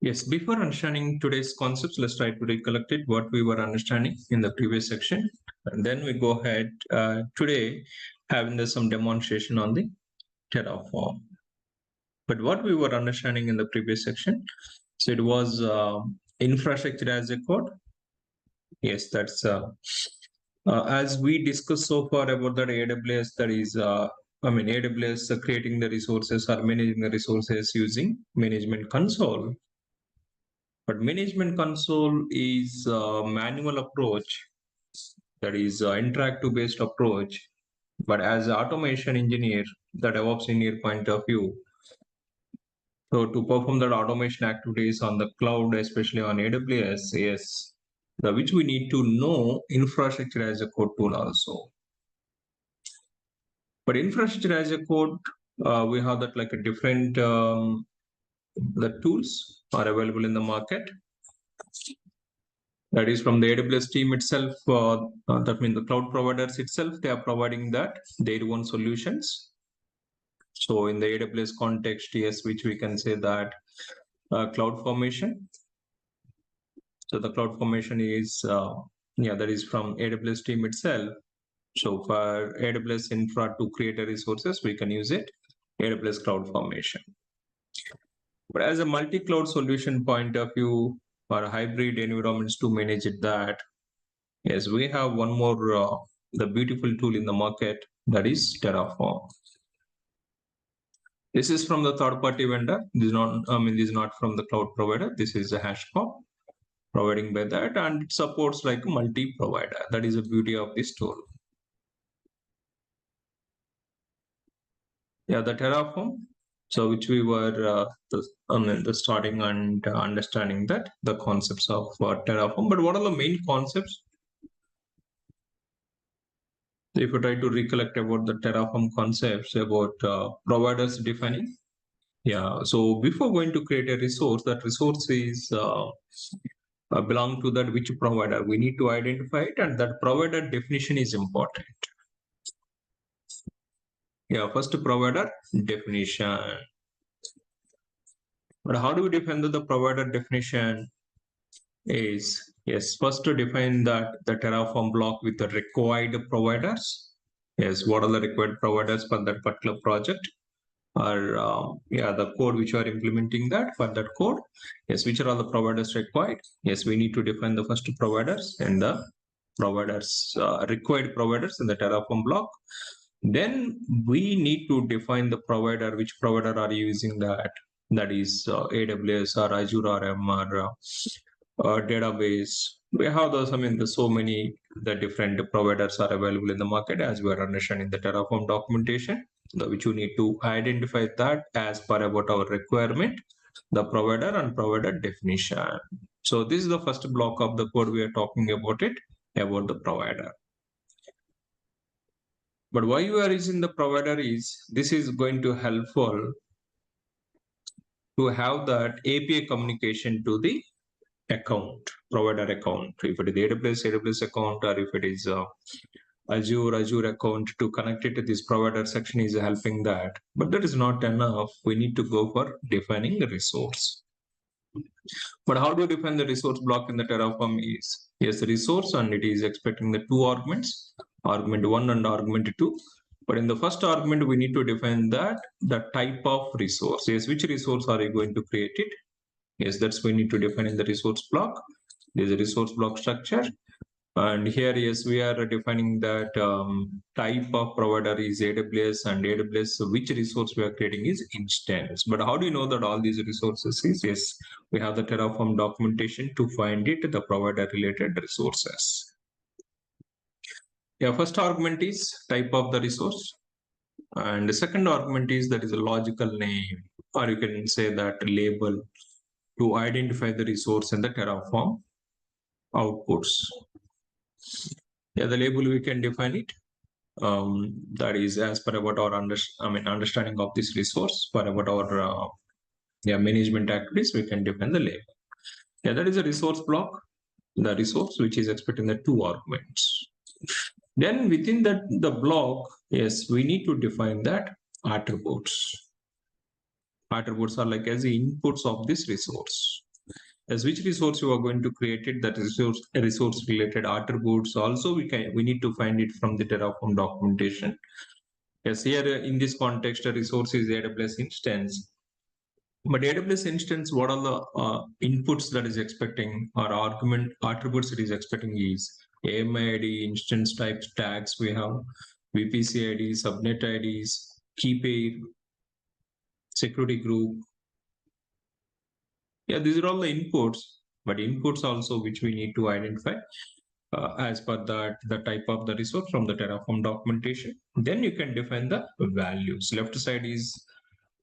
Yes, before understanding today's concepts, let's try to recollect it, what we were understanding in the previous section. And then we go ahead today having some demonstration on the Terraform. But what we were understanding in the previous section, so it was infrastructure as a code. Yes, that's as we discussed so far about that AWS, that is, AWS creating the resources or managing the resources using management console. But management console is a manual approach, that is interactive based approach. But as an automation engineer, the DevOps engineer point of view, so to perform that automation activities on the cloud, especially on AWS, yes, which we need to know infrastructure as a code tool also. But infrastructure as a code, we have that like a different the tools are available in the market. That is from the AWS team itself. That means the cloud providers itself, they are providing that their own solutions. So in the AWS context, yes, which we can say that cloud formation. So the cloud formation is that is from AWS team itself. So for AWS infra to create a resources, we can use it AWS cloud formation. But as a multi-cloud solution point of view, or hybrid environments to manage it, that yes, we have one more the beautiful tool in the market, that is Terraform. This is from the third-party vendor. This is not, this is not from the cloud provider. This is a HashiCorp providing by that, and it supports like a multi-provider. That is the beauty of this tool. Yeah, the Terraform. So which we were the starting and understanding that the concepts of Terraform. But what are the main concepts? If you try to recollect about the Terraform concepts about providers defining. Yeah, so before going to create a resource, that resource is belong to that which provider. We need to identify it, and that provider definition is important. Yeah, first provider definition. But how do we define the provider definition? Is yes, first to define that the Terraform block with the required providers. Yes, what are the required providers for that particular project? Or the code which you are implementing that for that code. Yes, which are all the providers required? Yes, we need to define the first providers and the providers required providers in the Terraform block. Then we need to define the provider, which provider are using that. That is AWS or Azure RM or database. We have those, there's so many the different providers are available in the market, as we are understanding the Terraform documentation, which you need to identify that as per about our requirement, the provider and provider definition. So this is the first block of the code we are talking about it, about the provider. But why you are using the provider is, this is going to helpful to have that API communication to the account, provider account. If it is AWS account, or if it is Azure account, to connect it to this provider section is helping that. But that is not enough. We need to go for defining the resource. But how do you define the resource block in the Terraform is, yes, the resource, and it is expecting the two arguments, argument 1 and argument 2. But in the first argument, we need to define that the type of resource. Yes, which resource are you going to create it? Yes, that's we need to define in the resource block. There's a resource block structure. And here, yes, we are defining that type of provider is AWS, and AWS, so which resource we are creating is instance. But how do you know that all these resources is? Yes, we have the Terraform documentation to find it, the provider related resources. Yeah, first argument is type of the resource. And the second argument is that is a logical name, or you can say that label, to identify the resource in the Terraform outputs. Yeah, the label we can define it. That is as per about our understanding of this resource. For about our management activities, we can define the label. Yeah, that is a resource block. The resource which is expecting the two arguments. Then within that the block, yes, we need to define that attributes. Attributes are like as the inputs of this resource. as which resource you are going to create it, that resource related attributes also we need to find it from the Terraform documentation. Yes, here in this context, a resource is AWS instance. But AWS instance, what are the inputs that is expecting, or argument attributes it is expecting is AMI ID, instance types, tags we have, VPC ID, subnet IDs, key pair, security group. Yeah, these are all the inputs, but inputs also which we need to identify as per the type of the resource from the Terraform documentation. Then you can define the values. Left side is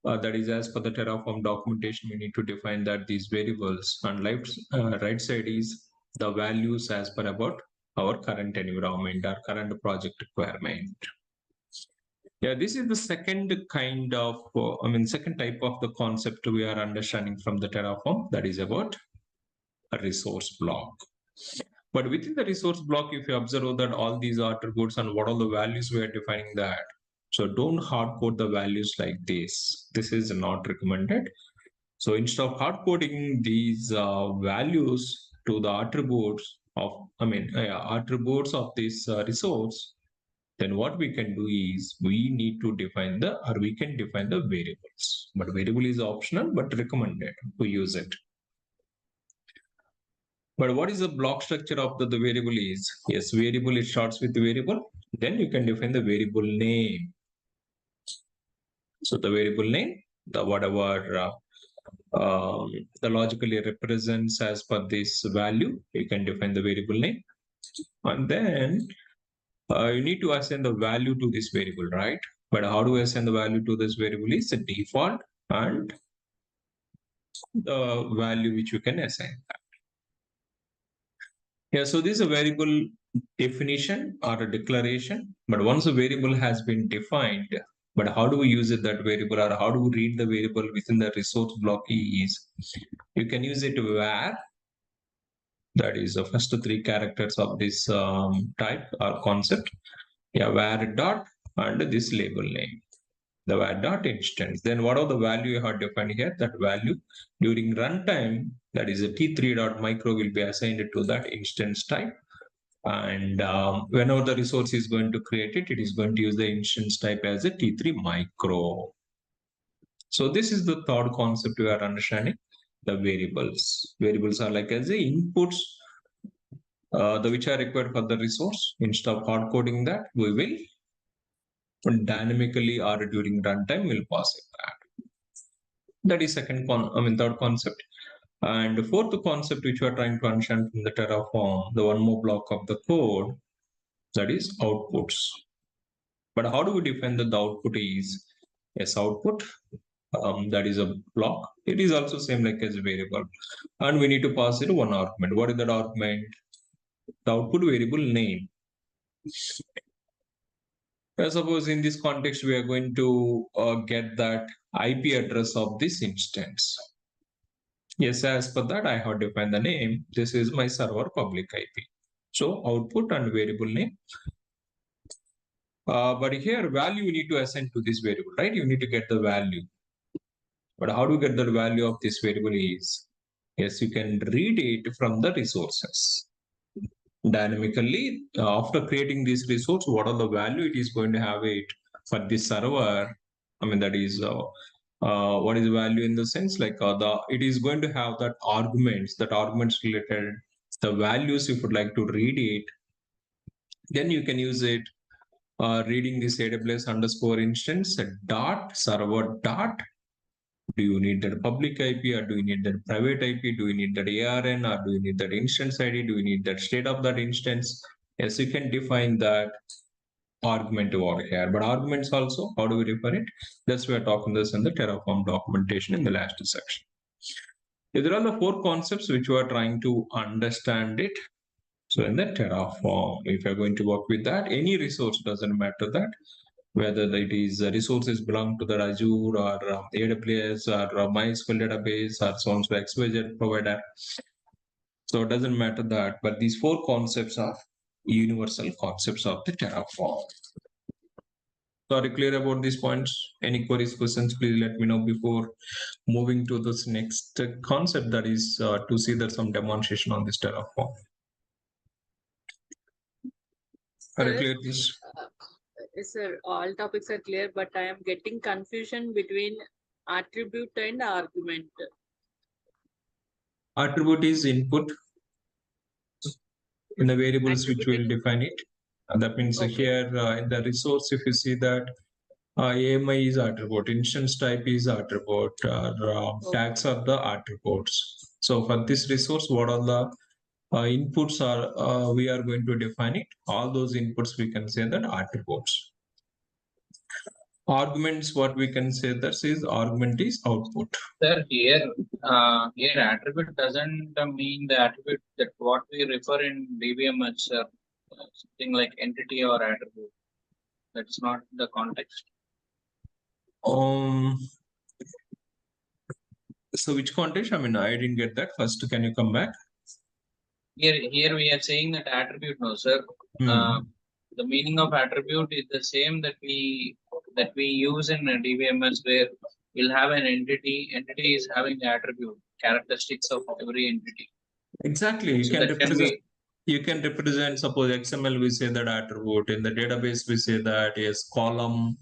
that is as per the Terraform documentation, we need to define that these variables, and right side is the values as per about our current environment, our current project requirement. Yeah, this is the second kind of, second type of the concept we are understanding from the Terraform, that is about a resource block. But within the resource block, if you observe that all these attributes and what are the values we are defining that, so don't hard code the values like this. This is not recommended. So instead of hard coding these values to the attributes of, attributes of this resource, then what we can do is we need to define we can define the variables. But variable is optional, but recommended to use it. But what is the block structure of the variable is? Yes, variable, it starts with the variable. Then you can define the variable name. So the variable name, the whatever the logically represents as per this value, you can define the variable name. And then you need to assign the value to this variable, right? But how do I assign the value to this variable is the default and the value which you can assign. Yeah, so this is a variable definition or a declaration, but once a variable has been defined, but how do we use it, that variable, or how do we read the variable within the resource block is, you can use it where, that is the first three characters of this type or concept. Yeah, where dot and this label name, the where dot instance. Then what are the value you have defined here? That value during runtime, that is a T3 dot micro will be assigned to that instance type. And whenever the resource is going to create it, it is going to use the instance type as a T3 micro. So this is the third concept we are understanding, the variables. Variables are like as the inputs the which are required for the resource. Instead of hard coding that, we will dynamically or during runtime will pass it that. That is third concept. And fourth concept which we are trying to understand from the Terraform, the one more block of the code, that is outputs. But how do we define that the output is? Yes, output, that is a block. It is also same like as a variable. And we need to pass it one argument. What is that argument? The output variable name. Suppose in this context, we are going to get that IP address of this instance. Yes, as per that, I have defined the name. This is my server public IP. So output and variable name. But here value you need to assign to this variable, right? You need to get the value. But how do you get the value of this variable is? Yes, you can read it from the resources. Dynamically, after creating this resource, what are the value it is going to have it for this server? That is what is the value in the sense like it is going to have that arguments related the values. If you would like to read it, then you can use it reading this AWS underscore instance dot server dot. Do you need that public IP or do you need that private IP? Do you need that ARN or do you need that instance ID? Do you need that state of that instance? Yes, you can define that argument over here. But arguments also, how do we define it? That's we are talking this in the Terraform documentation in the last section. These are all the four concepts which we are trying to understand it. So in the Terraform, if you're going to work with that, any resource doesn't matter that, whether it is resources belong to the Azure or AWS or MySQL database or so on, so XYZ provider. So it doesn't matter that, but these four concepts are universal concepts of the Terraform. So are you clear about these points? Any queries, questions, please let me know before moving to this next concept, that is to see that some demonstration on this Terraform. Are you clear this? Sir, all topics are clear, but I am getting confusion between attribute and argument. Attribute is input in the variables which will Attribute define it. That means Okay. here in the resource, if you see that AMI is attribute, instance type is attribute, or tags are the attributes. So for this resource, what are the inputs are we are going to define it. All those inputs we can say that attributes. Arguments, what we can say that is argument is output. Sir, here attribute doesn't mean the attribute that what we refer in DBMS, something like entity or attribute. That's not the context. So which context? I mean, I didn't get that. First, can you come back? Here we are saying that attribute, no, sir. The meaning of attribute is the same that we use in DBMS, where we'll have an entity. Entity is having the attribute, characteristics of every entity. Exactly. You can represent. You can represent. Suppose XML, we say that attribute. In the database, we say that yes, column.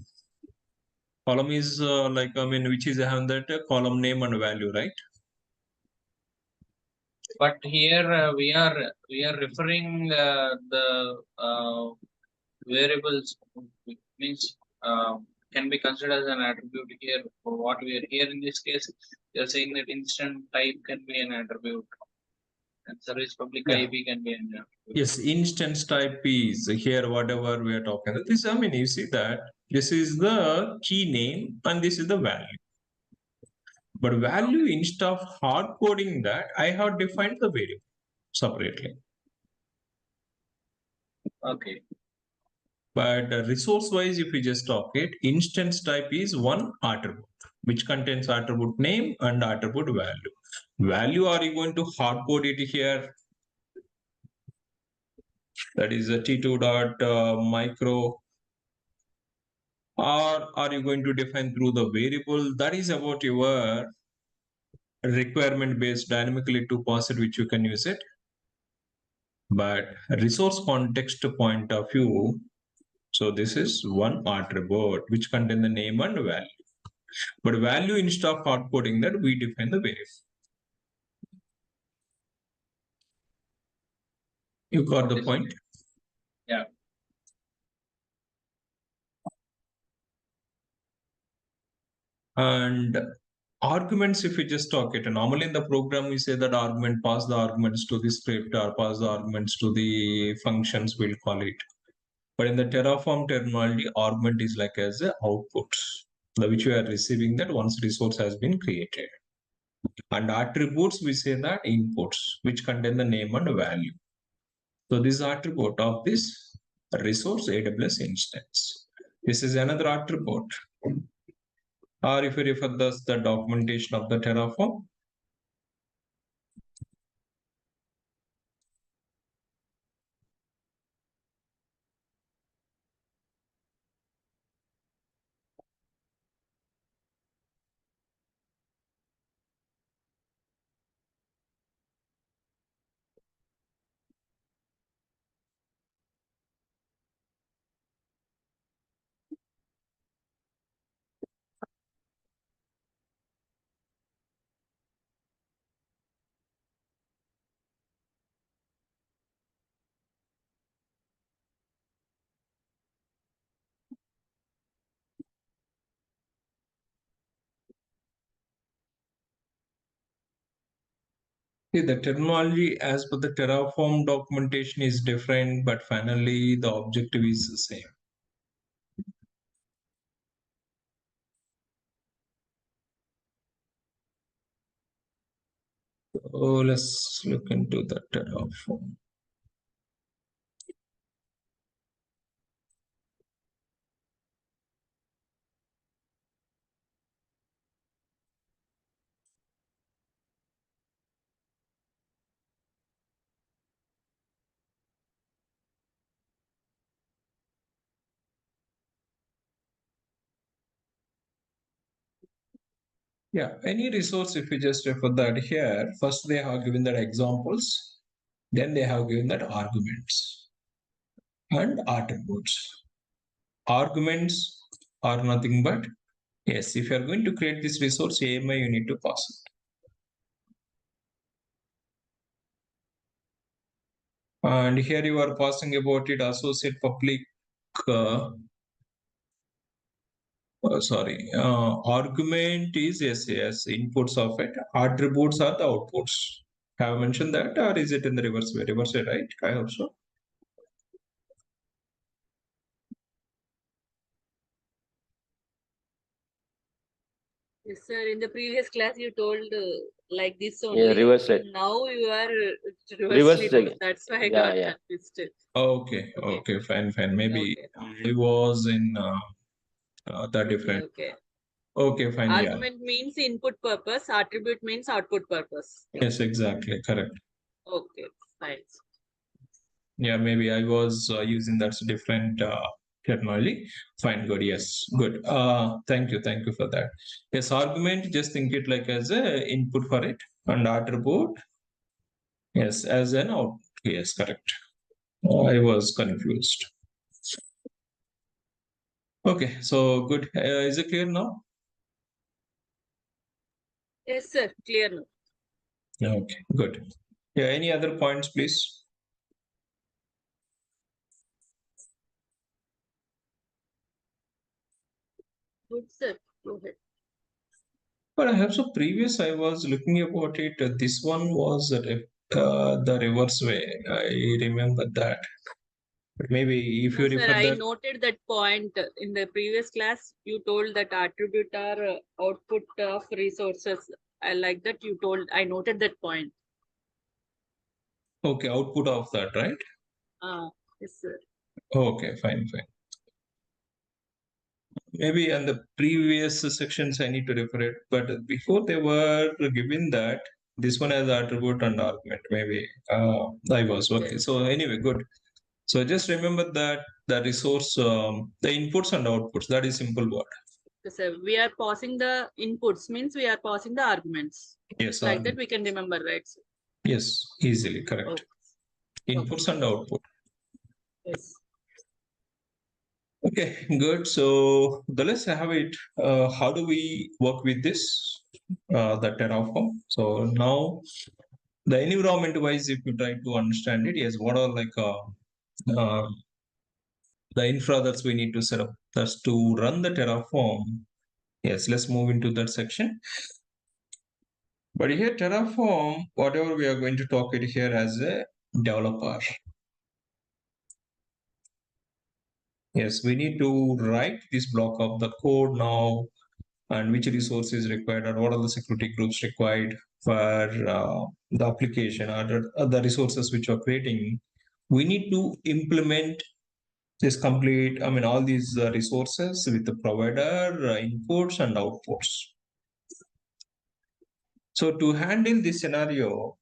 Column is like, I mean, which is having that column name and value, right? But here we are referring the variables, means can be considered as an attribute here. For what we are here in this case, we are saying that instant type can be an attribute, and service public IP can be an attribute. Yes, instance type is here. Whatever we are talking. This, I mean, you see that this is the key name and this is the value. But value, instead of hard coding that, I have defined the variable separately. Okay. But resource wise, if we just talk it, instance type is one attribute which contains attribute name and attribute value. Value, are you going to hard code it here? That is a T2 dot micro. Or are you going to define through the variable? That is about your requirement based dynamically to pass it, which you can use it. But resource context point of view, so this is one attribute which contain the name and value. But value, instead of hard coding that, we define the variable. You got the point? Yeah. And arguments, if we just talk it, normally in the program we say that argument, pass the arguments to the script or pass the arguments to the functions, we'll call it. But in the Terraform terminology, argument is like as a output, which we are receiving that once resource has been created. And attributes, we say that inputs, which contain the name and value. So this attribute of this resource AWS instance. This is another attribute. Or if you refer the documentation of the Terraform, see, the terminology as per the Terraform documentation is different, but finally the objective is the same. So let's look into the Terraform. Yeah, any resource, if you just refer that here, first they have given that examples, then they have given that arguments and attributes. Arguments are nothing but, yes, if you are going to create this resource AMI, you need to pass it. And here you are passing about it associate public, argument is yes, inputs of it. Attributes are the outputs. Have I mentioned that, or is it in the reverse way? Reverse way, right? I hope so. Yes, sir. In the previous class, you told like this only. Yeah, reverse it. Now you are Reverse reversely it told. again. That's why I Yeah, got yeah. confused. Okay, fine. Maybe Okay. I was in the different. Okay, fine. Yeah. Argument means input purpose. Attribute means output purpose. Yes, exactly. Correct. Okay, fine. Yeah, maybe I was using that's different terminology. Fine, good. Yes, good. Thank you for that. Yes, argument. Just think it like as a input for it, and attribute. Yes, as an output. Yes, correct. I was confused. Okay, so good. Is it clear now? Yes, sir. Clear now. Okay, good. Yeah, any other points, please? Good, sir. Go ahead. But I have so previous. I was looking about it. This one was the reverse way. I remember that. But maybe if you No, sir, refer I that. noted that point in the previous class. You told that attribute are output of resources. I like that you told. I noted that point. Okay, output of that, right? Yes, sir. Okay, fine. Maybe in the previous sections I need to refer it, but before they were given that this one has attribute and argument. Maybe I was okay. So anyway, good. So just remember that the resource, the inputs and outputs. That is simple word. So we are passing the inputs means we are passing the arguments. Yes. Like that we can remember, right? Sir? Yes, easily correct. Okay. Inputs and output. Yes. Okay, good. So let's have it. How do we work with this? The Terraform. So now the environment wise, if you try to understand it, yes, what are like uh, the infra that we need to set up? That's to run the Terraform. Yes, let's move into that section. But here Terraform, whatever we are going to talk it here as a developer. Yes, we need to write this block of the code now, and which resource is required, or what are the security groups required for the application, or the resources which are creating. We need to implement this complete, all these resources with the provider inputs and outputs. So to handle this scenario,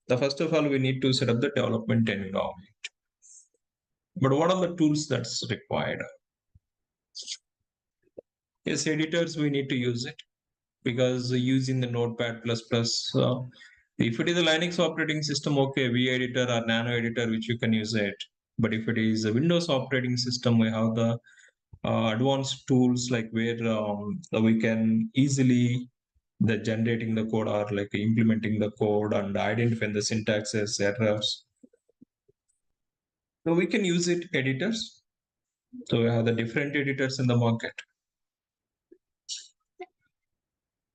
first of all, we need to set up the development environment. But what are the tools that's required? Yes, editors, we need to use it, because using the Notepad++, if it is a Linux operating system, okay, V editor or Nano editor, which you can use it. But if it is a Windows operating system, we have the advanced tools like where we can easily the generating the code or like implementing the code and identifying the syntaxes, errors. So we can use it editors. So we have the different editors in the market.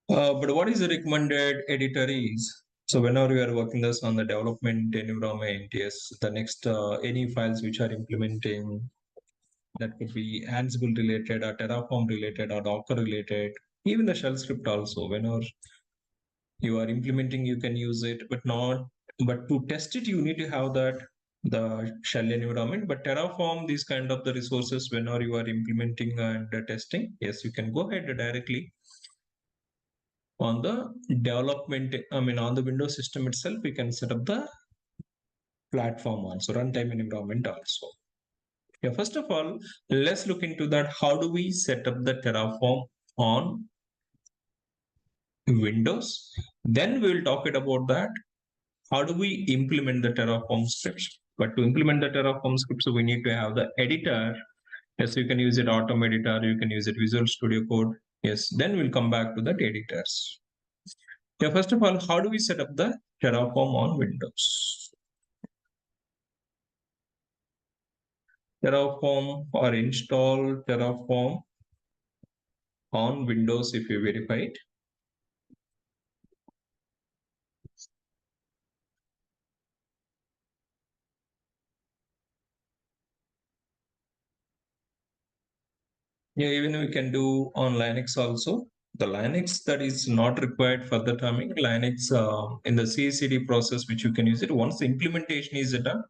But what is the recommended editor is? So whenever you are working this on the development environment, yes, the next any files which are implementing, that could be Ansible related or Terraform related or Docker related, even the shell script also. Whenever you are implementing, you can use it, but to test it, you need to have the shell environment. But Terraform, these kind of the resources, whenever you are implementing and testing, yes, you can go ahead directly on the development. On the Windows system itself, we can set up the platform also, runtime environment also. Yeah, first of all, let's look into that. How do we set up the Terraform on Windows. Then we will talk about that. How do we implement the Terraform scripts? But to implement the Terraform scripts, we need to have the editor. Yes, you can use it Atom Editor, you can use it Visual Studio Code. Yes, then we'll come back to the editors. Yeah, first of all, how do we set up the Terraform on Windows? Terraform or install Terraform on Windows if you verify it. Yeah, even we can do on Linux also. The Linux that is not required for the timing, Linux in the CI/CD process, which you can use it once the implementation is done.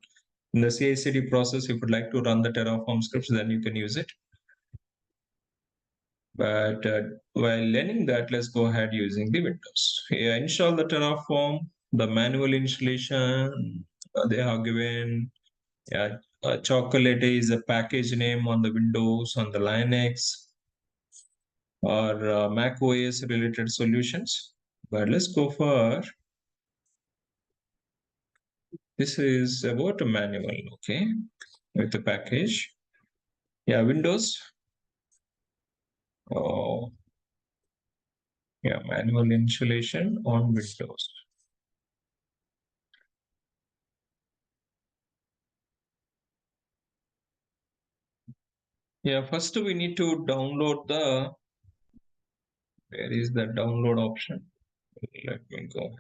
In the CI/CD process, if you would like to run the Terraform scripts, then you can use it. But while learning that, let's go ahead using the Windows. Here, install the Terraform, the manual installation. They have given Chocolate is a package name on the Windows, on the Linux, or Mac OS related solutions. But let's go for this is about a manual, okay, with the package. Yeah, Windows. Oh, yeah, manual installation on Windows. Yeah, first we need to download the, where is the download option? Let me go.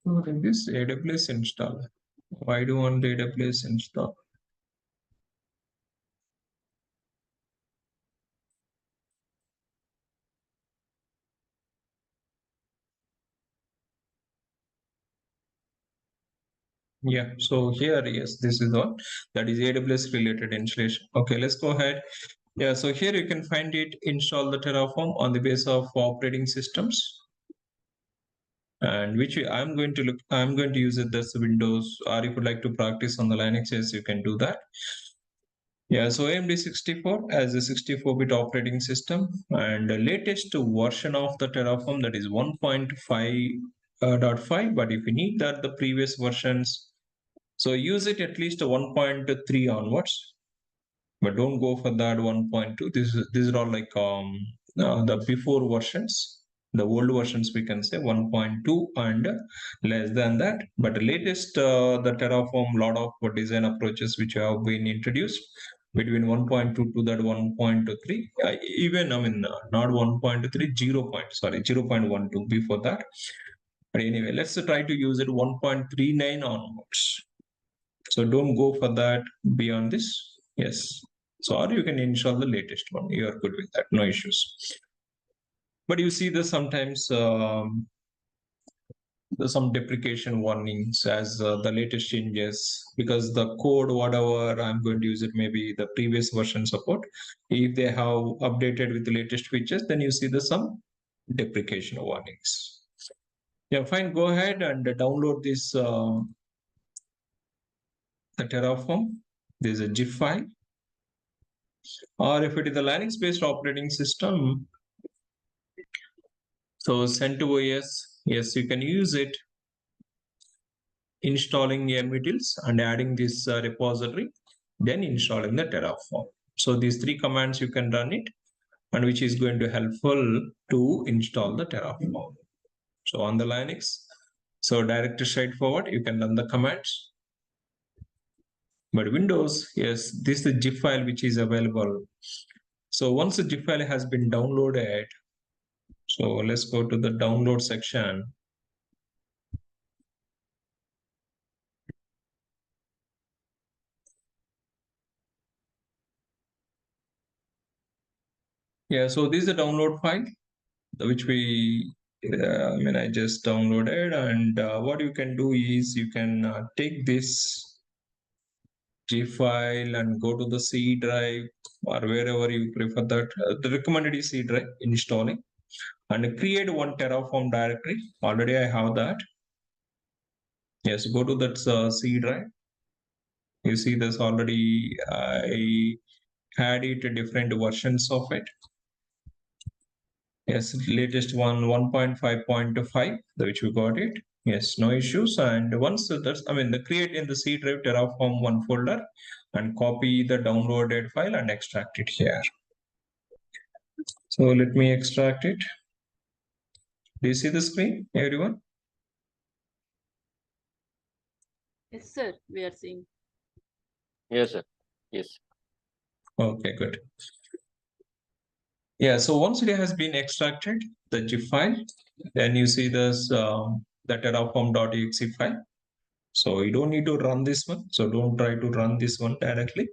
So in this AWS install, why do you want the AWS install? Yeah, so here, yes, this is all that is AWS related installation. Okay, let's go ahead. Yeah, so here you can find it, install the Terraform on the base of operating systems, and which I'm going to look, I'm going to use it as Windows, or if you'd like to practice on the Linux, yes, you can do that. Yeah, so AMD 64 as a 64-bit operating system, and the latest version of the Terraform, that is 1.5.5. But if you need that, the previous versions, so use it at least 1.3 onwards, but don't go for that 1.2. These are all like the before versions, the old versions, we can say 1.2 and less than that. But the latest the Terraform, lot of design approaches which have been introduced between 1.2 to that 1.3, even I mean not 1.3, 0.12 before that. But anyway, let's try to use it 1.39 onwards. So don't go for that beyond this. Yes. So, or you can install the latest one. You are good with that. No issues. But you see the sometimes there's some deprecation warnings as the latest changes, because the code, whatever I'm going to use it, maybe the previous version support. If they have updated with the latest features, then you see the some deprecation warnings. Yeah, fine. Go ahead and download this the Terraform. There's a zip file. Or if it is a Linux-based operating system, so CentOS, yes, you can use it installing mutils and adding this repository, then installing the Terraform. So these three commands you can run it, and which is going to helpful to install the Terraform. So on the Linux, so direct straightforward, you can run the commands. But Windows, yes, this is the zip file which is available. So once the zip file has been downloaded, so let's go to the download section. Yeah, so this is a download file, which we, I just downloaded, and what you can do is you can take this zip file and go to the C drive or wherever you prefer that. The recommended is C drive installing and create one Terraform directory. Already I have that. Yes, go to that C drive. You see this already. I had it different versions of it. Yes, latest one 1.5.5, which we got it. Yes, no issues. And once that's, the create in the C drive Terraform one folder and copy the downloaded file and extract it here. So let me extract it. Do you see the screen, everyone? Yes, sir. We are seeing. Yes, sir. Yes. Okay, good. Yeah, so once it has been extracted, the zip file, then you see this the terraform.exe file. So you don't need to run this one. So don't try to run this one directly.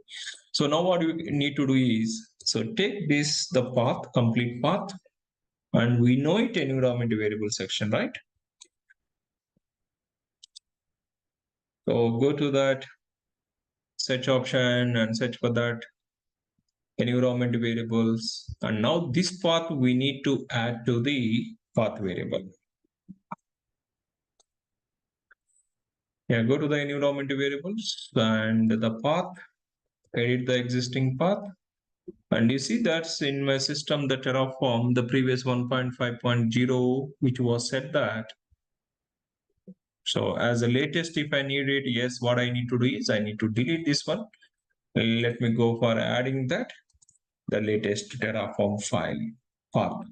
So now what you need to do is, so take this, the path, complete path, and we know it environment variable section, right? So go to that search option and search for that environment variables. And now this path we need to add to the path variable. Yeah, go to the environment variables and the path, edit the existing path. And you see that's in my system, the Terraform, the previous 1.5.0, which was set that. So as the latest, if I need it, yes, what I need to do is I need to delete this one. Let me go for adding that, the latest Terraform file path.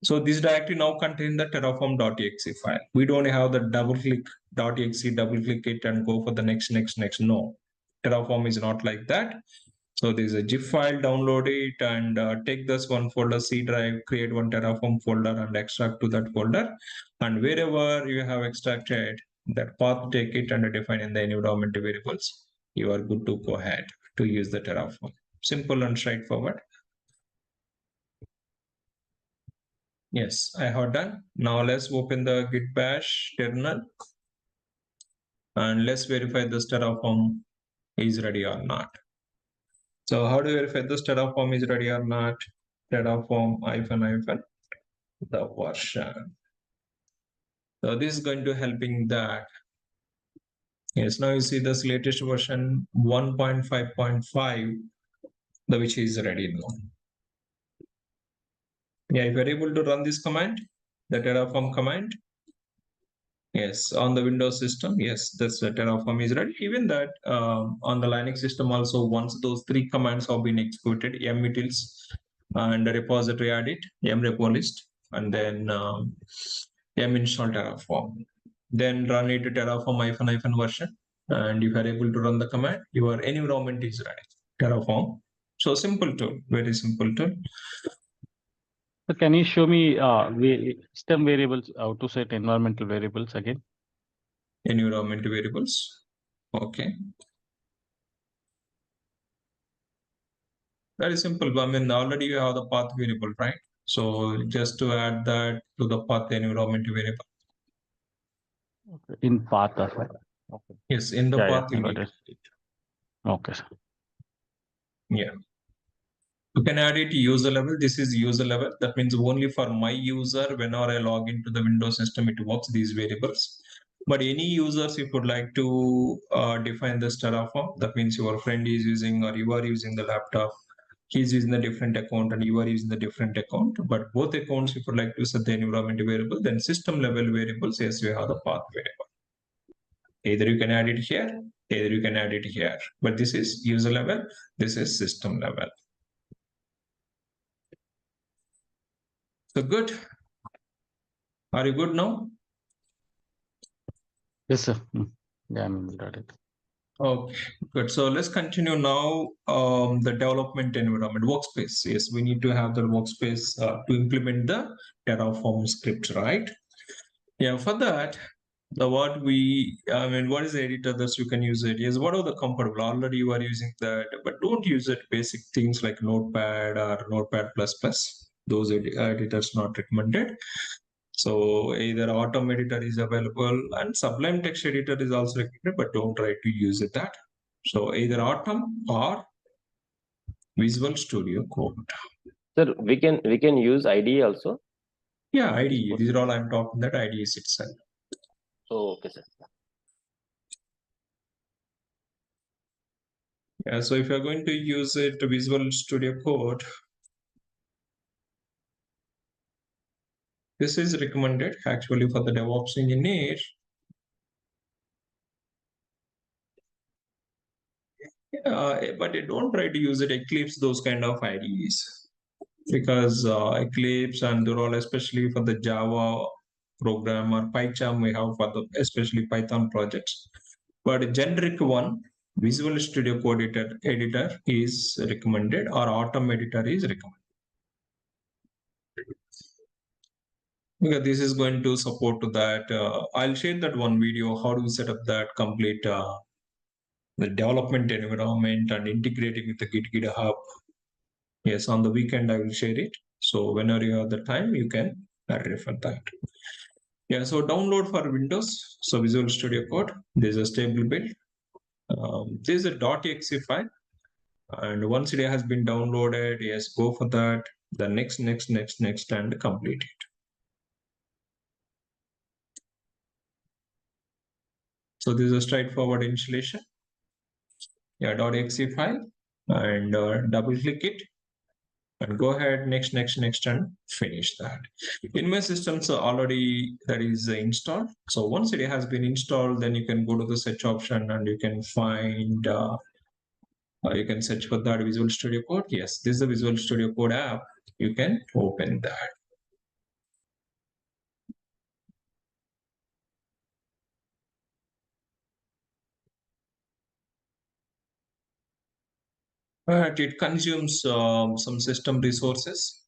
So this directory now contains the terraform.exe file. We don't have the double click .exe, double click it and go for the next. No, Terraform is not like that. So there's a zip file, download it and take this one folder, C drive, create one Terraform folder and extract to that folder. And wherever you have extracted that path, take it and define in the environment variables. You are good to go ahead to use the Terraform. Simple and straightforward. Yes, I have done. Now let's open the git bash terminal and let's verify this Terraform is ready or not. So how to verify this Terraform is ready or not? Terraform - the version. So this is going to helping that. Yes, now you see this latest version 1.5.5, which is ready now. Yeah, if you're able to run this command, the Terraform command, yes, on the Windows system, yes, that's the Terraform is ready. Even that on the Linux system also, once those three commands have been executed, mutils and the repository added, mrepo list, and then install Terraform. Then run it Terraform - version. And if you are able to run the command, your environment is ready. Terraform. So simple tool, very simple tool. So can you show me system variables, how to set environmental variables again? Environment variables. Okay. Very simple. Already you have the path variable, right? So just to add that to the path environment variable. Okay. In path as well. Okay. Yes, in the path you need. Okay, sir. Yeah. You can add it user level. This is user level. That means only for my user, whenever I log into the Windows system, it works these variables. But any users, if you would like to define this Terraform, that means your friend is using or you are using the laptop, he's using a different account and you are using the different account. But both accounts, if you would like to set the environment variable, then system level variables, yes, we have the path variable. Either you can add it here, either you can add it here. But this is user level, this is system level. So good. Are you good now? Yes, sir. Yeah, I'm got it. Okay, good. So let's continue now. The development environment workspace. Yes, we need to have the workspace to implement the Terraform script, right? Yeah, for that, what is the editor that you can use it? Yes, what are the comfortable? Already you are using that, but don't use it basic things like Notepad or Notepad++. Those editors not recommended. So either Atom editor is available and Sublime Text editor is also recommended, but don't try to use it that. So either Atom or Visual Studio Code. Sir, we can use IDE also. Yeah, IDE. These are all I'm talking that IDE is itself. Oh, okay, sir. Yeah, so if you're going to use it, Visual Studio Code, this is recommended actually for the DevOps engineer. But you don't try to use it, Eclipse, those kind of IDEs. Because Eclipse and they're all especially for the Java program or PyCharm we have for the especially Python projects. But a generic one, Visual Studio Code editor is recommended or Atom editor is recommended. Because this is going to support to that. I'll share that one video, how do we set up that complete the development environment and integrating with the GitHub. Yes, on the weekend I will share it. So whenever you have the time, you can refer that. Yeah, so download for Windows. So Visual Studio Code, there's a stable build. There's a .exe file. And once it has been downloaded, yes, go for that. The next, and complete it. So this is a straightforward installation. Yeah, .exe file and double click it and go ahead next and finish that. In my systems already that is installed. So once it has been installed, then you can go to the search option and you can find you can search for that Visual Studio Code. Yes, this is the Visual Studio Code app. You can open that. But it consumes some system resources.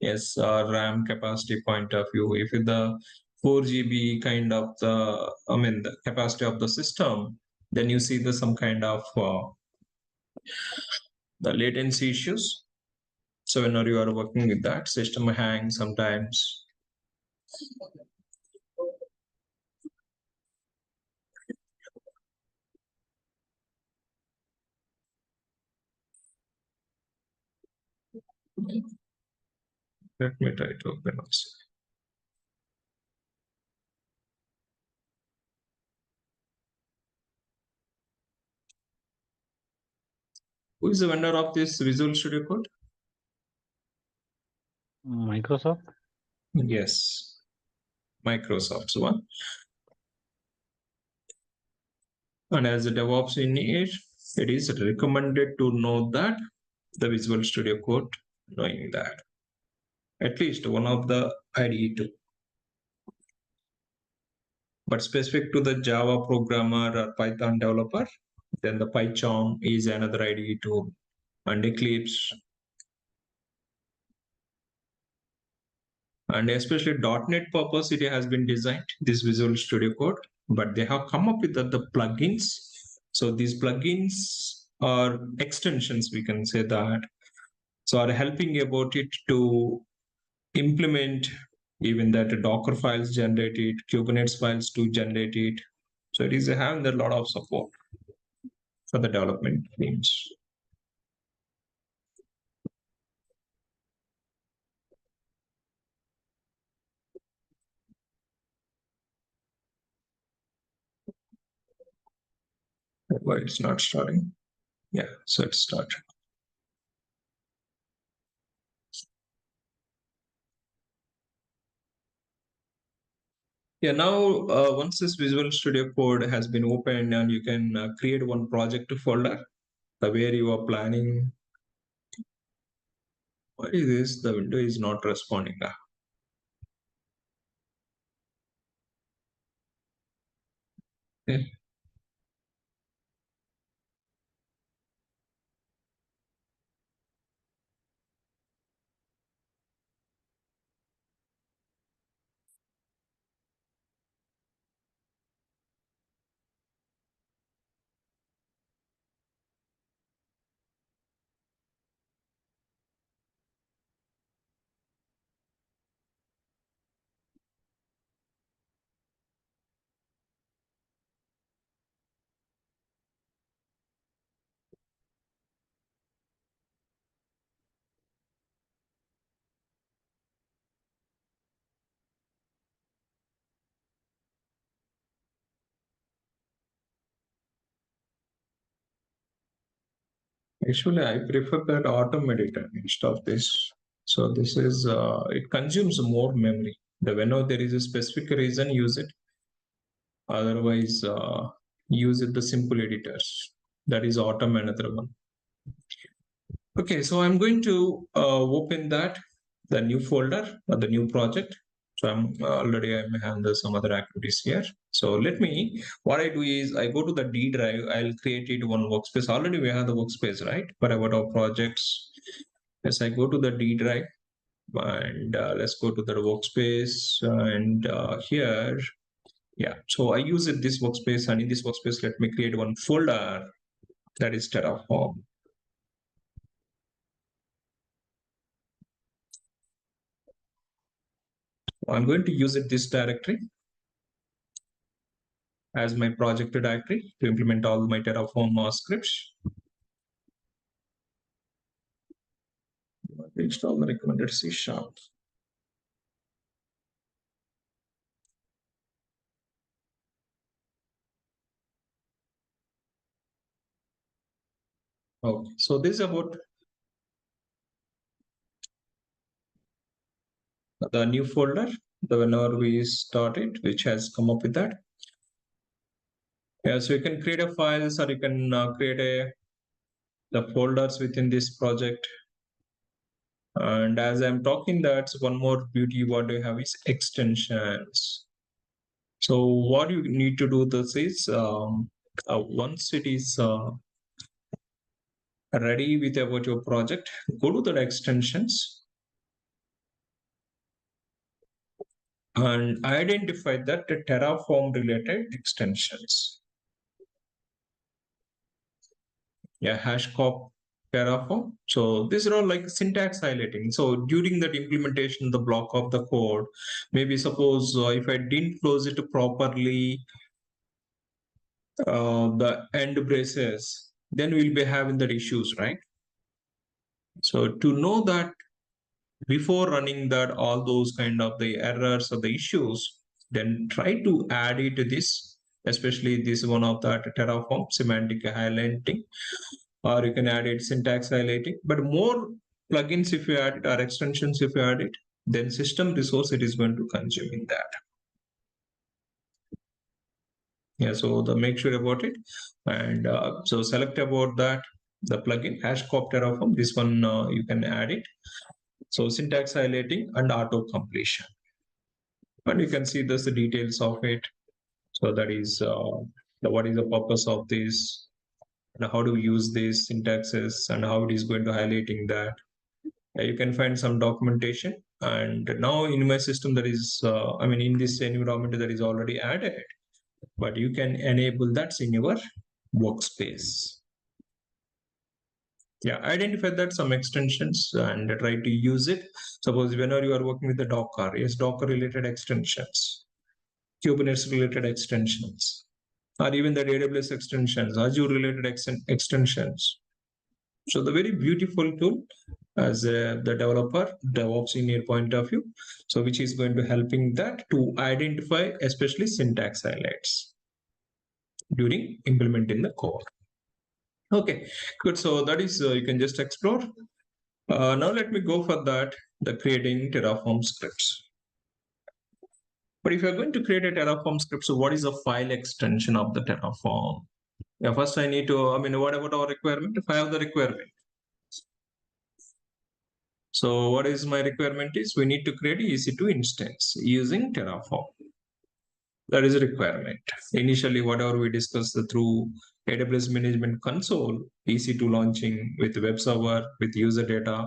Yes, RAM capacity point of view. If the 4 GB kind of the capacity of the system, then you see the some kind of the latency issues. So whenever you are working with that, system hang sometimes. Let me try to open also. Who is the vendor of this Visual Studio Code? Microsoft. Yes, Microsoft's one. And as a DevOps engineer, it is recommended to know that the Visual Studio Code, knowing that at least one of the IDE2. But specific to the Java programmer or Python developer, then the PyCharm is another IDE2 and Eclipse. And especially .NET purpose, it has been designed, this Visual Studio Code, but they have come up with the plugins. So these plugins are extensions, we can say that. So are helping about it to implement even that Docker files generated, Kubernetes files to generate it. So it is having a lot of support for the development teams. Why it's not starting? Yeah, so it's started. Yeah, now once this Visual Studio Code has been opened and you can create one project folder where you are planning. What is this? The window is not responding. Okay. Actually, I prefer that Atom editor instead of this. So this is, it consumes more memory. Whenever there is a specific reason, use it. Otherwise, use it the simple editors. That is Atom, another one. Okay, so I'm going to open the new folder or the new project. So I'm handle some other activities here. So what I do is I go to the D drive, I'll create it one workspace. Already we have the workspace, right? But about our projects, yes, I go to the D drive and let's go to the workspace and here, yeah. So I use this workspace, and in this workspace, let me create one folder that is Terraform. I'm going to use this directory as my project directory to implement all my Terraform scripts. Install the recommended C#. Okay, so this is about the new folder, whenever we start it, which has come up with that. Yeah, so you can create a files, or you can create the folders within this project. And as I'm talking, that's one more beauty what you have is extensions. So what you need to do this is once it is ready with about your project, go to the extensions and identify that the Terraform related extensions. Yeah, hashcop Terraform. So these are all like syntax highlighting. So during that implementation, the block of the code, maybe suppose if I didn't close it properly, the end braces, then we'll be having the issues, right? So to know that before running that, all those kind of the errors or the issues, then try to add it to this, especially this one of that Terraform semantic highlighting, or you can add it syntax highlighting. But more plugins if you add it, or extensions if you add it, then system resource it is going to consume in that. Yeah, so make sure about it, and so select about that the plugin hashcop Terraform. This one you can add it. So syntax highlighting and auto completion, and you can see the details of it. So that is what is the purpose of this, and how to use these syntaxes, and how it is going to highlighting that. You can find some documentation, and now in my system that is in this environment that is already added, but you can enable that in your workspace. Yeah, identify that some extensions and try to use it. Suppose whenever you are working with the Docker, yes, Docker related extensions, Kubernetes related extensions, or even the AWS extensions, Azure related extensions. So the very beautiful tool as the developer, DevOps in your point of view. So which is going to helping that to identify especially syntax highlights during implementing the code. Okay, good. So that is you can just explore. Now let me go for that, the creating Terraform scripts. But if you're going to create a Terraform script, so what is a file extension of the Terraform? Yeah, first I need to, what about our requirement? If I have the requirement. So what is my requirement is we need to create EC2 instance using Terraform. That is a requirement. Initially, whatever we discussed through AWS Management Console, EC2 launching with web server, with user data,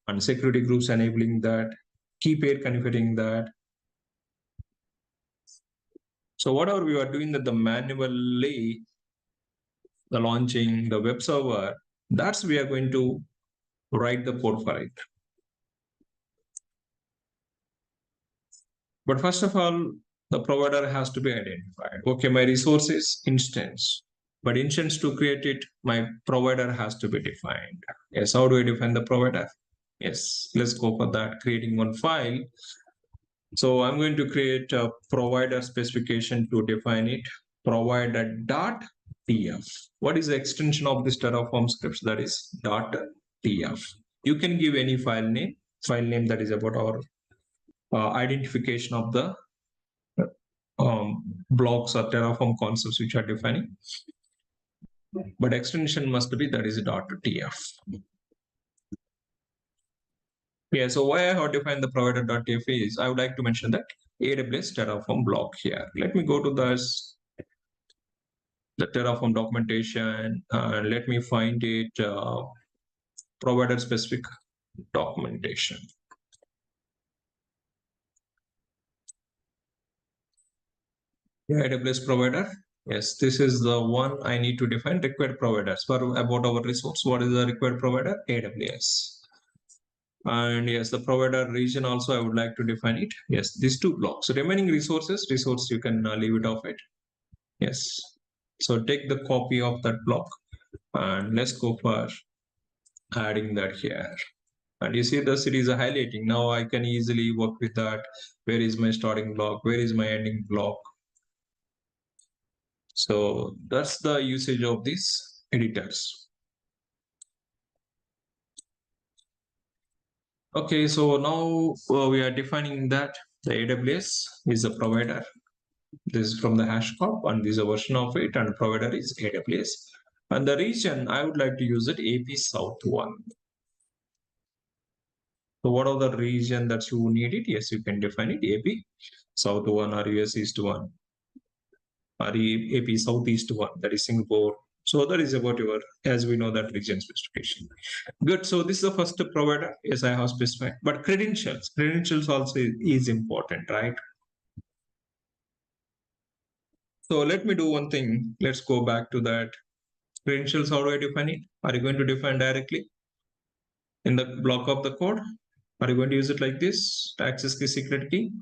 and security groups enabling that, key pair configuring that. So whatever we are doing that the manually, the launching, the web server, that's we are going to write the code for it. But first of all, the provider has to be identified. Okay, my resource is instance, but instance to create it, my provider has to be defined. Yes, how do I define the provider? Yes, let's go for that, creating one file. So I'm going to create a provider specification to define it, provider dot .tf. What is the extension of this Terraform scripts? That is .tf. You can give any file name that is about our identification of the blocks or Terraform concepts which are defining. But extension must be that is .tf. Yeah, so why I have defined the provider.tf is I would like to mention that AWS Terraform block here. Let me go to the Terraform documentation and let me find it provider specific documentation. Yeah, AWS provider. Yes, this is the one I need to define required providers for about our resource. What is the required provider? AWS. And yes, the provider region also I would like to define it. Yes, these two blocks. So remaining resource you can leave it off it. Yes. So take the copy of that block and let's go for adding that here. And you see the series are highlighting. Now I can easily work with that. Where is my starting block? Where is my ending block? So that's the usage of these editors. Okay, so now we are defining that the AWS is a provider. This is from the HashiCorp and this is a version of it, and provider is AWS. And the region, I would like to use it AP South 1. So what are the region that you need it? Yes, you can define it AP South 1 or US East 1 or AP Southeast 1, that is Singapore. So that is about your, as we know, that region specification. Good. So this is the first provider. Yes, I have specified. But credentials also is important, right? So let me do one thing. Let's go back to that. Credentials, how do I define it? Are you going to define directly in the block of the code? Are you going to use it like this? Access key, secret key?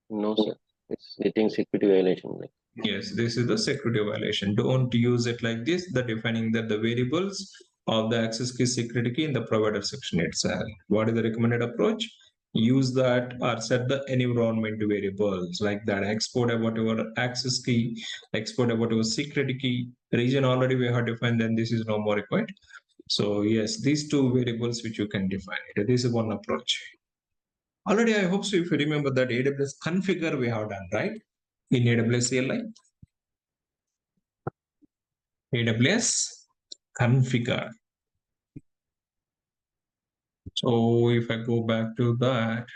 No, sir. It's getting security violation. Yes, this is the security violation. Don't use it like this. The defining that the variables of the access key, secret key in the provider section itself. What is the recommended approach? Use that or set the environment variables like that. Export about your access key, export about your secret key. Region already we have defined, then this is no more required. So yes, these two variables which you can define it. This is one approach. Already I hope so if you remember that AWS configure we have done, right? In AWS CLI. AWS configure. So if I go back to that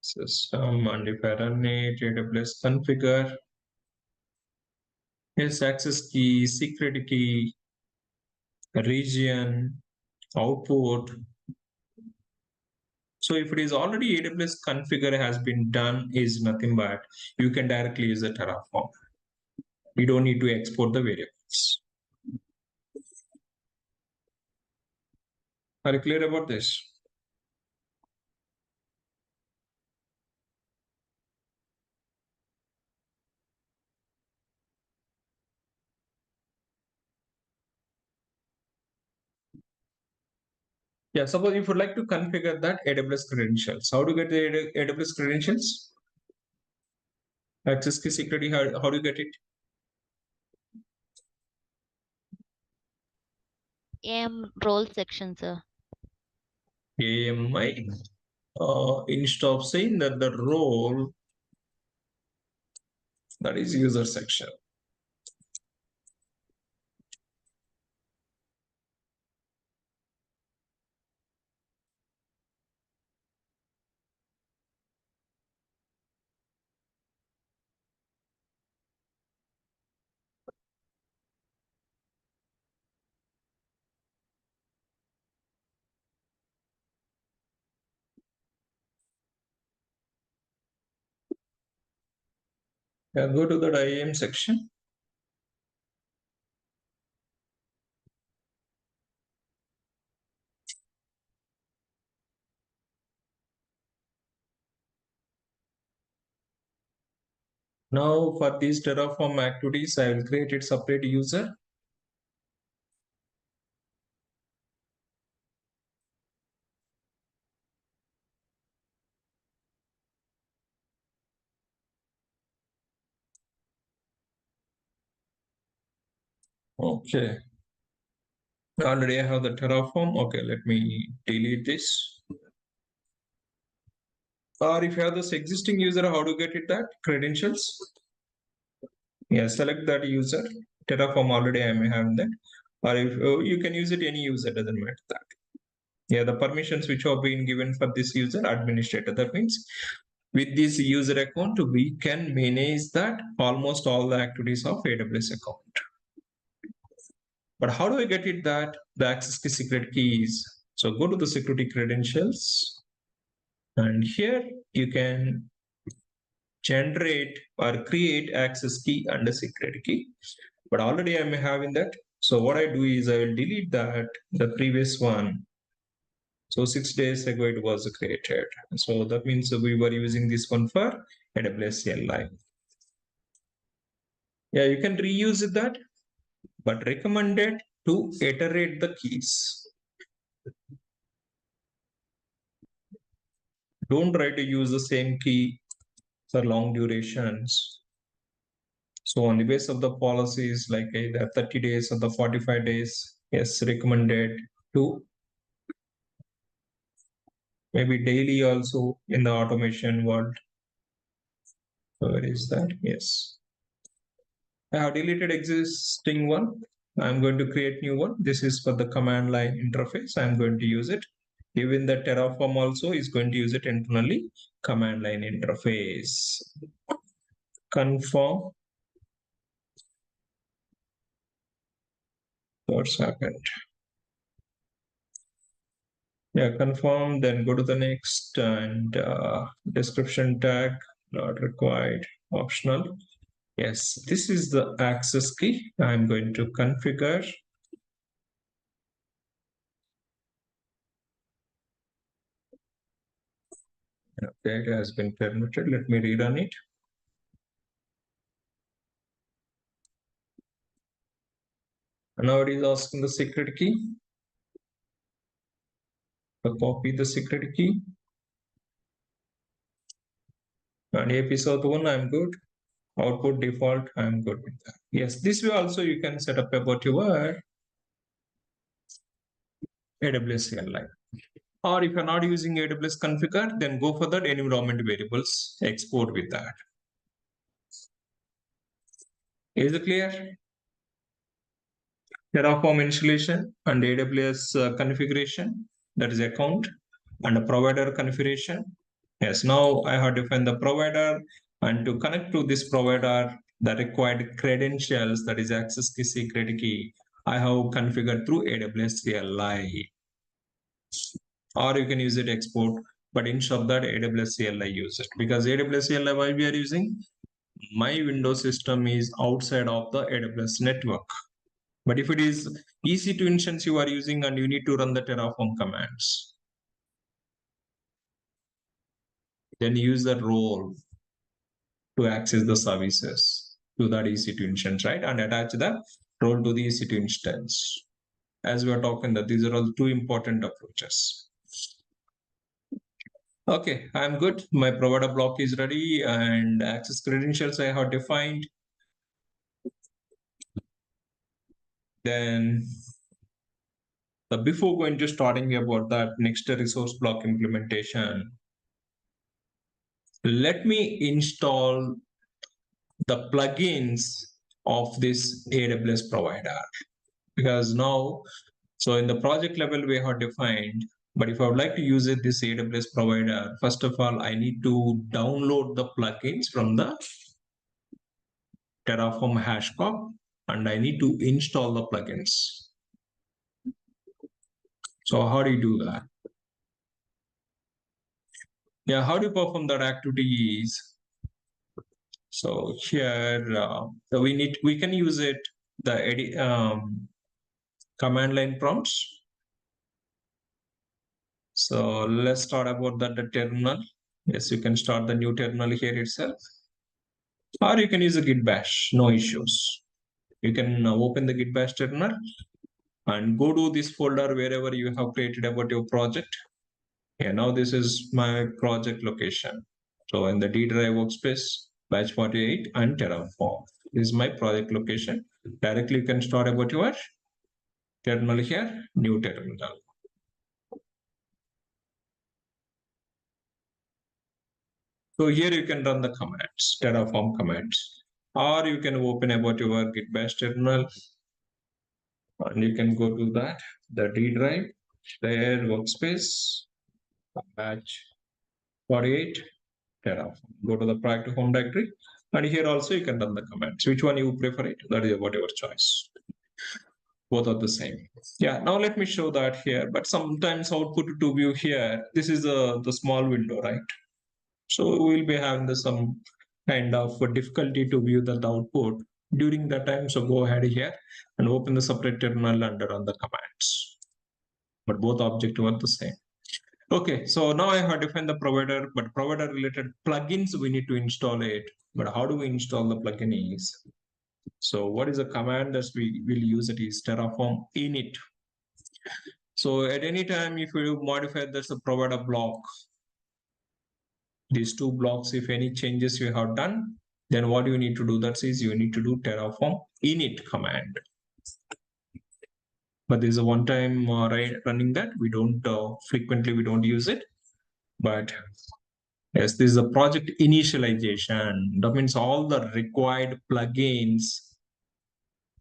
system and if I run it, AWS configure, yes, access key, secret key, region, output. So if it is already AWS configure has been done is nothing but you can directly use the Terraform. You don't need to export the variables. Are you clear about this? Yeah, suppose if you would like to configure that AWS credentials, how do you get the AWS credentials? Access key security, how do you get it? Role section, sir. AMI. Instead of saying that the role, that is user section. Yeah, go to the IAM section. Now for these Terraform activities, I will create a separate user. Okay. Already I have the Terraform. Okay, let me delete this. Or if you have this existing user, how to get it that credentials? Yeah, select that user. Terraform already I may have that. Or if you can use it any user, doesn't matter that. Yeah, the permissions which have been given for this user administrator. That means with this user account, we can manage that almost all the activities of AWS account. But how do I get it that the access key secret keys? So go to the security credentials, and here you can generate or create access key and a secret key. But already I'm having that. So what I do is I will delete that, the previous one. So 6 days ago it was created. So that means we were using this one for AWS CLI. Yeah, you can reuse that, but recommended to iterate the keys. Don't try to use the same key for long durations. So on the basis of the policies like either 30 days or the 45 days, yes, recommended to maybe daily also in the automation world. So where is that? Yes. I have deleted existing one. I'm going to create new one. This is for the command line interface. I'm going to use it. Even the Terraform also is going to use it internally. Command line interface. Confirm. What's happened? Yeah, confirm, then go to the next and description tag, not required, optional. Yes, this is the access key. I'm going to configure. Okay, it has been permitted. Let me rerun it. And now it is asking the secret key. So copy the secret key. And episode 1, I'm good. Output default, I'm good with that. Yes, this way also you can set up about your AWS CLI. Or if you're not using AWS configure, then go for that environment variables, export with that. Is it clear? Terraform installation and AWS configuration, that is account, and a provider configuration. Yes, now I have defined the provider, and to connect to this provider, the required credentials, that is access key, secret key, I have configured through AWS CLI. Or you can use it export, but instead of that, AWS CLI use it. Because AWS CLI, why we are using? My Windows system is outside of the AWS network. But if it is EC2 instance you are using and you need to run the Terraform commands, then use that role to access the services to that EC2 instance, right? And attach the role to the EC2 instance. As we are talking that these are all two important approaches. Okay, I'm good. My provider block is ready and access credentials I have defined. Then before going to starting about that next resource block implementation, let me install the plugins of this AWS provider. Because now, so in the project level we have defined, but if I would like to use it, this AWS provider, first of all, I need to download the plugins from the Terraform hashcop, and I need to install the plugins. So how do you do that? Yeah, how do you perform that activity is, so here, so we can use it, the command line prompts. So let's start about that, the terminal. Yes, you can start the new terminal here itself. Or you can use a git bash, no issues. You can open the git bash terminal and go to this folder wherever you have created about your project. Yeah, now this is my project location. So in the D drive workspace, batch 48 and Terraform. This is my project location. Directly you can start about your terminal here, new terminal. So here you can run the commands, Terraform commands, or you can open about your Git bash terminal, and you can go to that, the D drive, share workspace, batch 48, Terraform. Go to the project home directory, and here also you can run the commands. Which one you prefer it? That is whatever choice. Both are the same. Yeah, now let me show that here, but sometimes output to view here, this is the small window, right? So we'll be having some kind of difficulty to view the output during that time. So go ahead here and open the separate terminal and run the commands. But both objects are the same. Okay, so now I have defined the provider, but provider related plugins we need to install it. But how do we install the plugin is? So what is the command that we will use? It is Terraform init. So at any time, if you modify that's a provider block, these two blocks, if any changes you have done, then what you need to do, that is you need to do Terraform init command. But this is a one-time running that we don't frequently, we don't use it. But yes, this is a project initialization. That means all the required plugins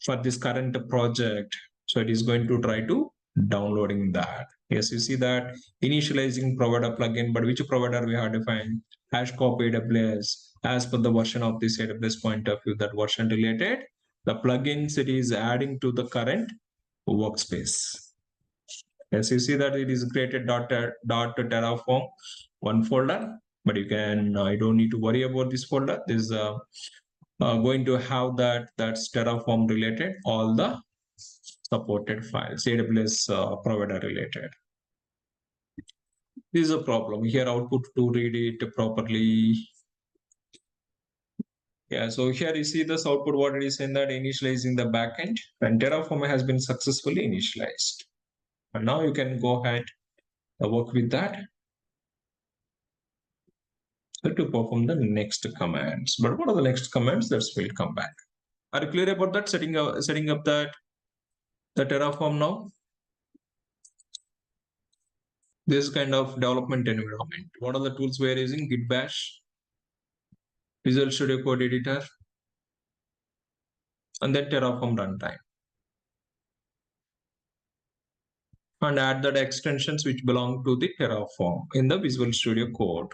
for this current project. So it is going to try to downloading that. Yes, you see that initializing provider plugin, but which provider we have defined? HashCop AWS, as per the version of this AWS point of view, that version related, the plugins it is adding to the current workspace. Yes, you see that it is created .terraform one folder, but you can, you don't need to worry about this folder. This is going to have that's Terraform related, all the supported files, AWS provider related. This is a problem here, output to read it properly. Yeah, so here you see this output, what it is saying that initializing the backend, and Terraform has been successfully initialized. And now you can go ahead and work with that. So to perform the next commands. But what are the next commands? That will come back. Are you clear about that? Setting up the Terraform now. This kind of development environment. What are the tools we are using? Git bash, Visual Studio Code Editor, and then Terraform runtime. And add the extensions which belong to the Terraform in the Visual Studio Code,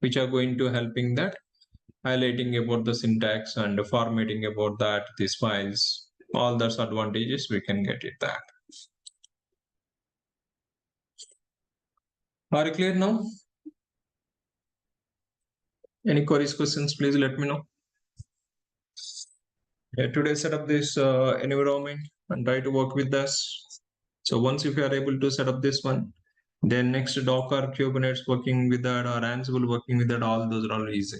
which are going to helping that, highlighting about the syntax and formatting about that, these files, all those advantages we can get it that. Are you clear now? Any queries, questions, please let me know. Yeah, today set up this environment and try to work with this. So once if you are able to set up this one, then next Docker, Kubernetes working with that, or Ansible working with that, all those are all easy.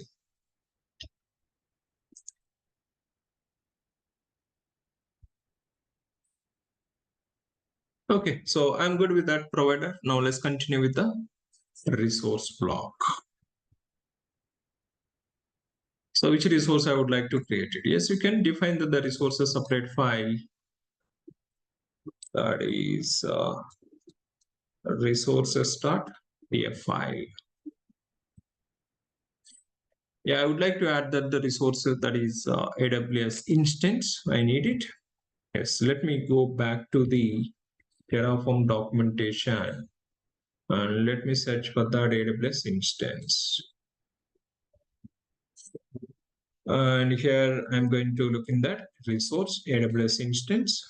Okay, so I'm good with that provider. Now let's continue with the resource block. So which resource I would like to create it? Yes, you can define the resources separate file. That is resources.pf file. Yeah, I would like to add that the resources, that is AWS instance. I need it. Yes, let me go back to the Terraform documentation and let me search for that AWS instance. And here I'm going to look in that resource AWS instance.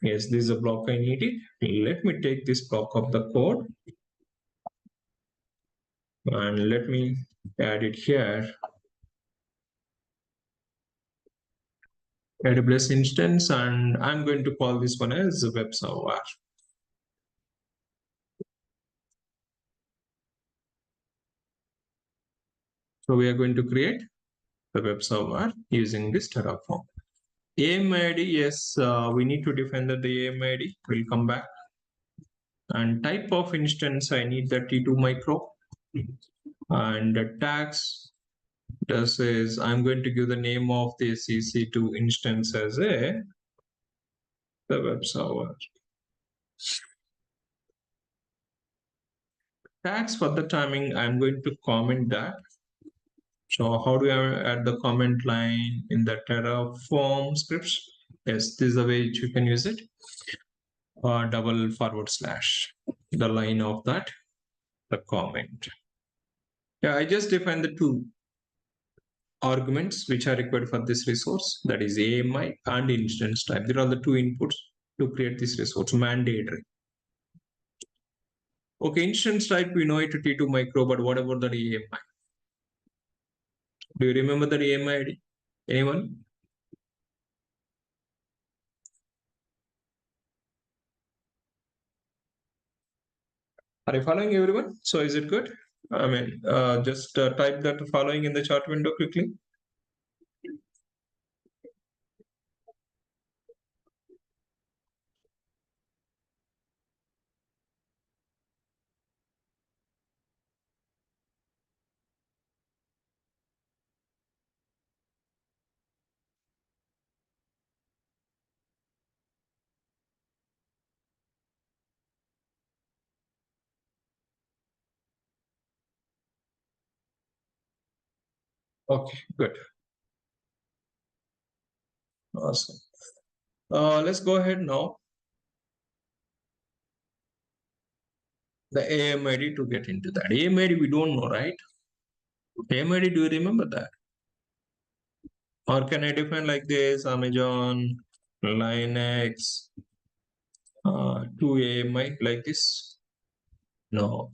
Yes, this is a block I needed. Let me take this block of the code and let me add it here. AWS instance, and I'm going to call this one as a web server. So we are going to create the web server using this Terraform. AMID, yes, we need to define that the AMID will come back. And type of instance, I need the T2 micro. And the tags This is, I'm going to give the name of this EC2 instance as the web server. Tags for the timing, I'm going to comment that. So how do I add the comment line in the Terraform scripts? Yes, this is the way you can use it. Double / the line of that, the comment. Yeah, I just defined the two arguments which are required for this resource, that is AMI and instance type. There are the two inputs to create this resource, mandatory. Okay, instance type, we know it T2 micro, but what about the AMI? Do you remember the AMI ID? Anyone? Are you following everyone? So is it good? I mean, just type that following in the chat window quickly. Okay, good. Awesome. Let's go ahead now. The AMID to get into that. AMID we don't know, right? AMID, do you remember that? Or can I define like this? Amazon, Linux, 2 AMI like this? No.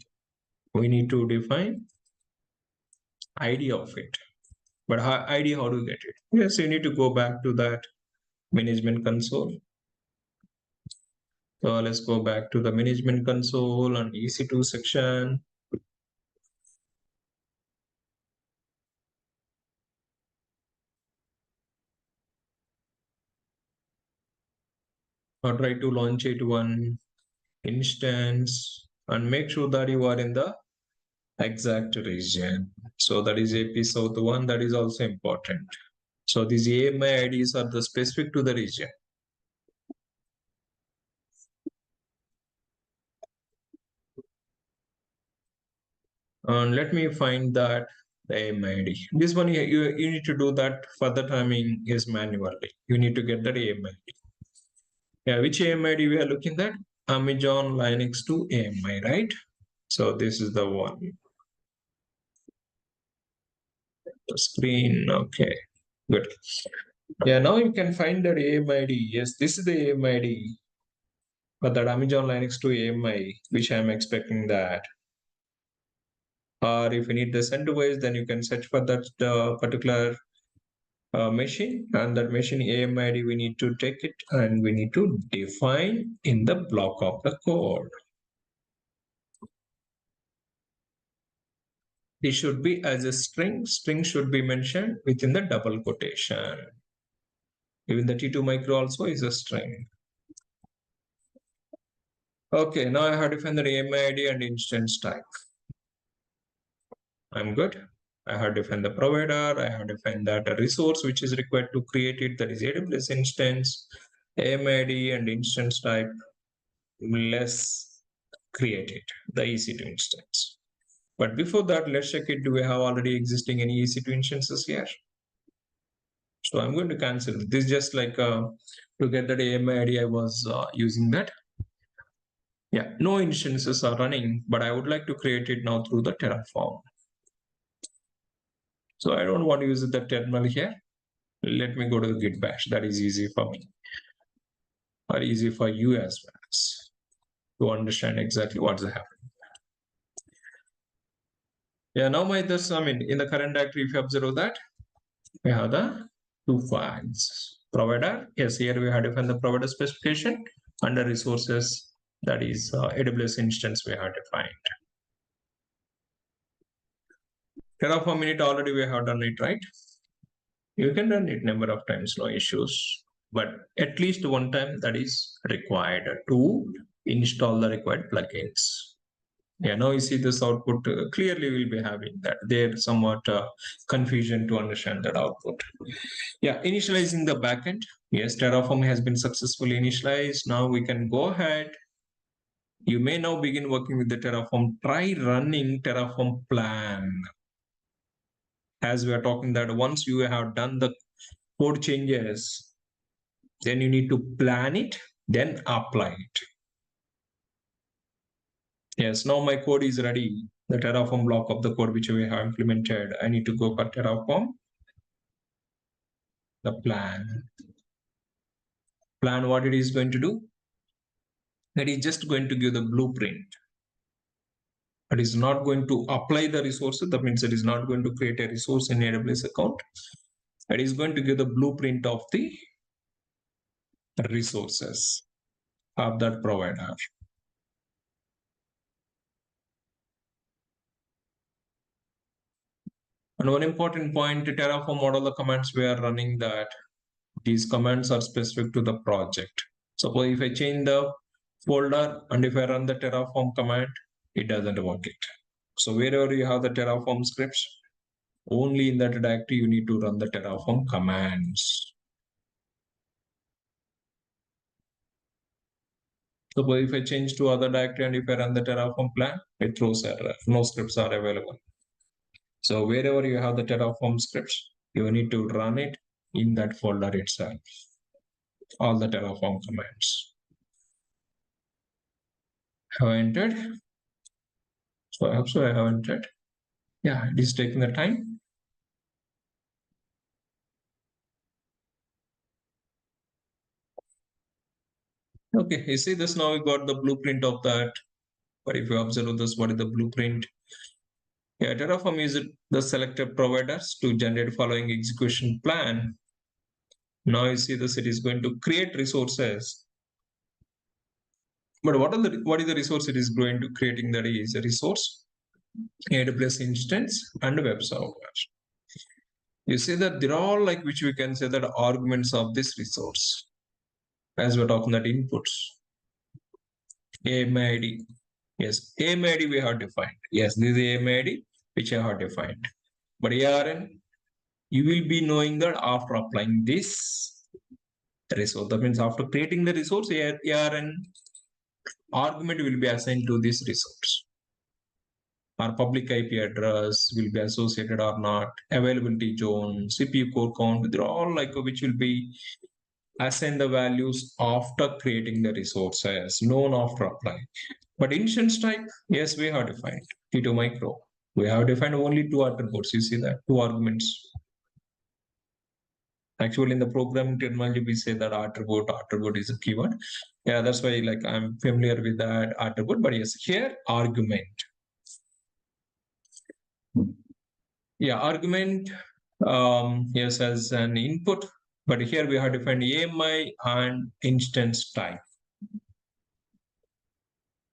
We need to define ID of it. But ID, how do you get it? Yes, you need to go back to that management console. So let's go back to the management console and EC2 section. Or try to launch it one instance and make sure that you are in the exact region. So that is AP South 1, that is also important. So these AMI IDs are the specific to the region. And let me find that the AMI ID. This one you need to do that for the timing is manually. You need to get that AMI ID. Yeah, which AMI ID we are looking at? Amazon Linux 2 AMI, right? So this is the one. The screen, okay, good. Yeah, now you can find that AMI ID. Yes, this is the AMI ID for that Amazon Linux 2 AMI, which I'm expecting that. Or if you need the CentOS, then you can search for that particular machine, and that machine AMI ID, we need to take it and we need to define in the block of the code. This should be as a string. String should be mentioned within the double quotation. Even the T2 micro also is a string. Okay, now I have defined the AMI ID and instance type. I'm good. I have defined the provider. I have defined that a resource which is required to create it, that is AWS instance, AMI ID and instance type. Let's create it, the EC2 instance. But before that, let's check it. Do we have already existing any EC2 instances here? So I'm going to cancel this, just like to get that AMI ID, I was using that. Yeah, no instances are running, but I would like to create it now through the Terraform. So I don't want to use the terminal here. Let me go to the Git bash. That is easy for me, or easy for you as well as to understand exactly what's happening. Yeah, now in the current directory, if you observe that, we have the two files. Provider, yes, here we have defined the provider specification. Under resources, that is AWS instance we have defined. Terraform init already we have done it, right? You can run it number of times, no issues. But at least one time that is required to install the required plugins. Yeah, now you see this output clearly we'll be having that. There's somewhat confusion to understand that output. Yeah, initializing the backend. Yes, Terraform has been successfully initialized. Now we can go ahead. You may now begin working with the Terraform. Try running Terraform plan. As we are talking that once you have done the code changes, then you need to plan it, then apply it. Yes, now my code is ready. The Terraform block of the code which we have implemented. I need to go for Terraform. The plan. Plan what it is going to do. It is just going to give the blueprint. It is not going to apply the resources. That means it is not going to create a resource in AWS account. It is going to give the blueprint of the resources of that provider. And one important point, Terraform, what are the commands we are running that these commands are specific to the project. Suppose if I change the folder and if I run the Terraform command, it doesn't work it. So wherever you have the Terraform scripts, only in that directory you need to run the Terraform commands. Suppose if I change to other directory and if I run the Terraform plan, it throws error. No scripts are available. So wherever you have the Terraform scripts, you need to run it in that folder itself. All the Terraform commands. Have I entered? So I hope so I have entered. Yeah, it is taking the time. Okay, you see this now we got the blueprint of that. But if you observe this, what is the blueprint? Yeah, Terraform uses the selected providers to generate following execution plan. Now you see this, it is going to create resources. But what is the resource it is going to creating? That is a resource, AWS instance, and web server. You see that they're all like which we can say that arguments of this resource. As we're talking that inputs. AMID. Yes, AMID we have defined. Yes, this is AMID which I have defined. But ARN, you will be knowing that after applying this resource. That means after creating the resource, ARN argument will be assigned to this resource. Our public IP address will be associated or not, availability zone, CPU core count, they're all like which will be assign the values after creating the resources, known after applying. But instance type, yes, we have defined T2 micro. We have defined only two attributes. You see that two arguments. Actually, in the programming terminology, we say that attribute is a keyword. Yeah, that's why like I'm familiar with that attribute. But yes, here argument. Yeah, argument. Yes, as an input. But here we have defined AMI and instance type.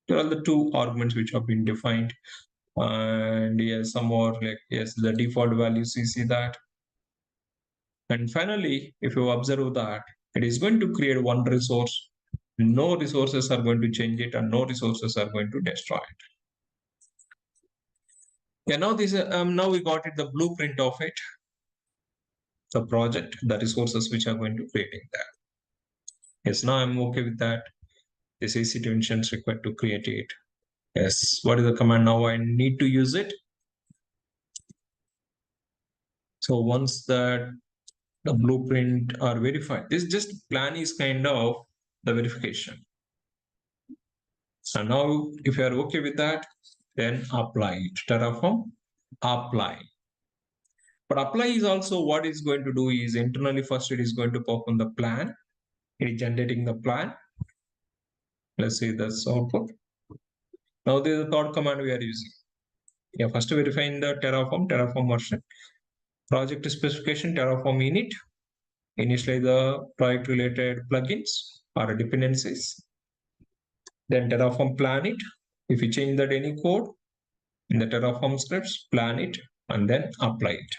There are the two arguments which have been defined. And yes, some more like yes, the default values, you see that. And finally, if you observe that, it is going to create one resource. No resources are going to change it, and no resources are going to destroy it. Yeah, now this now we got it the blueprint of it, the project, the resources which are going to creating that. Yes, now I'm okay with that. This EC2 instance required to create it. Yes, what is the command now? I need to use it. So once that the blueprint are verified, this just plan is kind of the verification. So now if you are okay with that, then apply it. Terraform, apply. But apply is also what it's going to do is internally first it is going to perform the plan. It is generating the plan. Let's see this output. Now this is the third command we are using. Yeah, first verifying the Terraform version. Project specification, Terraform init. Initialize the project related plugins or dependencies. Then Terraform plan it. If you change that any code in the Terraform scripts, plan it and then apply it.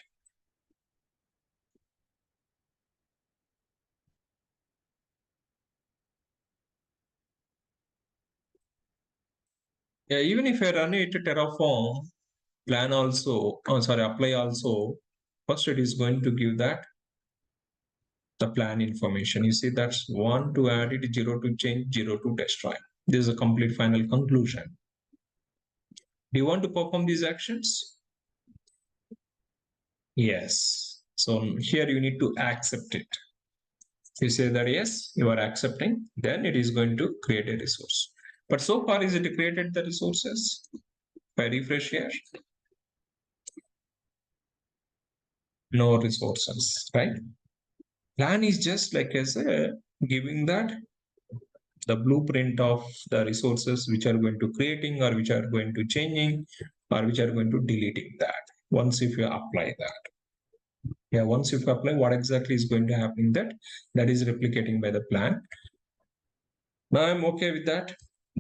Yeah, even if I run it Terraform plan also, oh sorry, apply also, first it is going to give that the plan information. You see, that's 1 to add it, 0 to change, 0 to destroy. This is a complete final conclusion. Do you want to perform these actions? Yes. So here you need to accept it. You say that yes, you are accepting, then it is going to create a resource. But so far, is it created the resources? If I refresh here, no resources, right? Plan is just like I said, giving that the blueprint of the resources which are going to creating or which are going to changing or which are going to deleting that. Once if you apply that. Yeah, once if you apply, what exactly is going to happen that is replicating by the plan. Now I'm okay with that.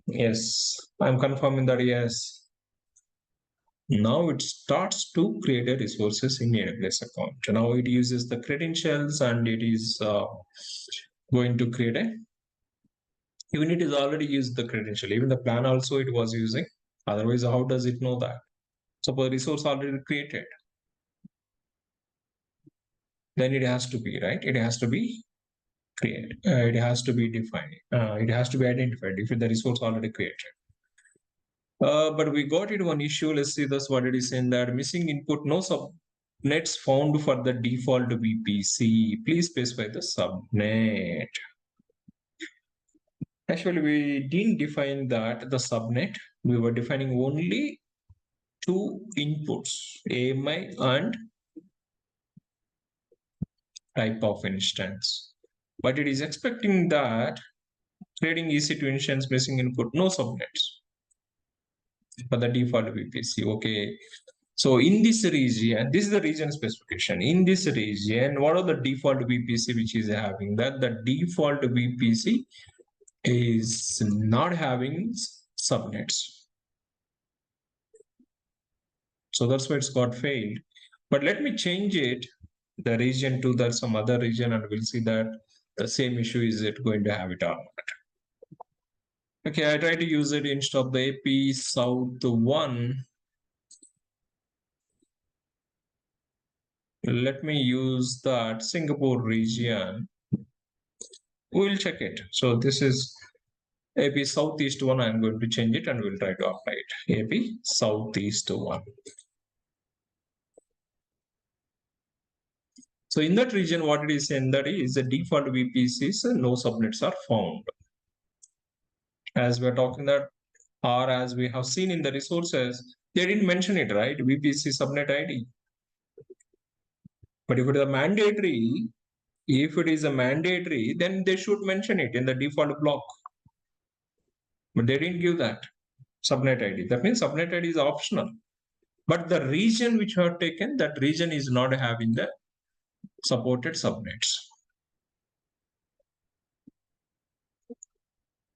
Yes, I'm confirming that yes. Now it starts to create a resources in AWS account. Now it uses the credentials and it is going to create a unit is already used the credential. Even the plan also it was using. Otherwise, how does it know that? Suppose resource already created. Then it has to be, right? It has to be created. It has to be defined. It has to be identified if the resource already created. But we got it one issue. Let's see this what it is saying that missing input, no subnets found for the default VPC. Please specify the subnet. Actually, we didn't define that the subnet. We were defining only two inputs, AMI and type of instance. But it is expecting that creating EC2 instance missing input, no subnets for the default VPC. Okay. So in this region, this is the region specification. In this region, what are the default VPC which is having that? The default VPC is not having subnets. So that's why it's got failed. But let me change it, the region to that some other region, and we'll see that the same issue is it going to have it or not. Okay, I try to use it instead of the AP South 1. Let me use that Singapore region. We'll check it. So this is AP Southeast 1. I'm going to change it and we'll try to apply it. AP Southeast 1. So in that region, what it is saying that is the default VPCs, no subnets are found. As we're talking that, or as we have seen in the resources, they didn't mention it, right? VPC subnet ID. But if it is a mandatory, then they should mention it in the default block. But they didn't give that subnet ID. That means subnet ID is optional. But the region which you have taken, that region is not having the supported subnets.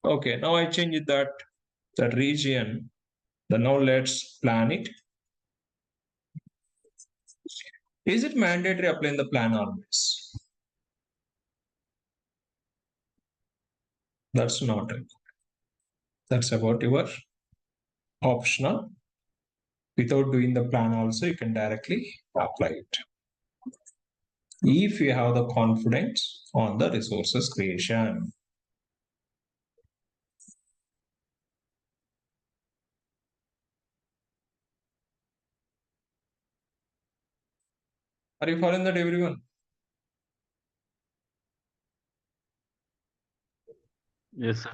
Okay, now I changed that region. Then now let's plan it. Is it mandatory applying the plan always? That's not it. That's about your optional. Without doing the plan also, you can directly apply it. If you have the confidence on the resources creation. Are you following that, everyone? Yes, sir.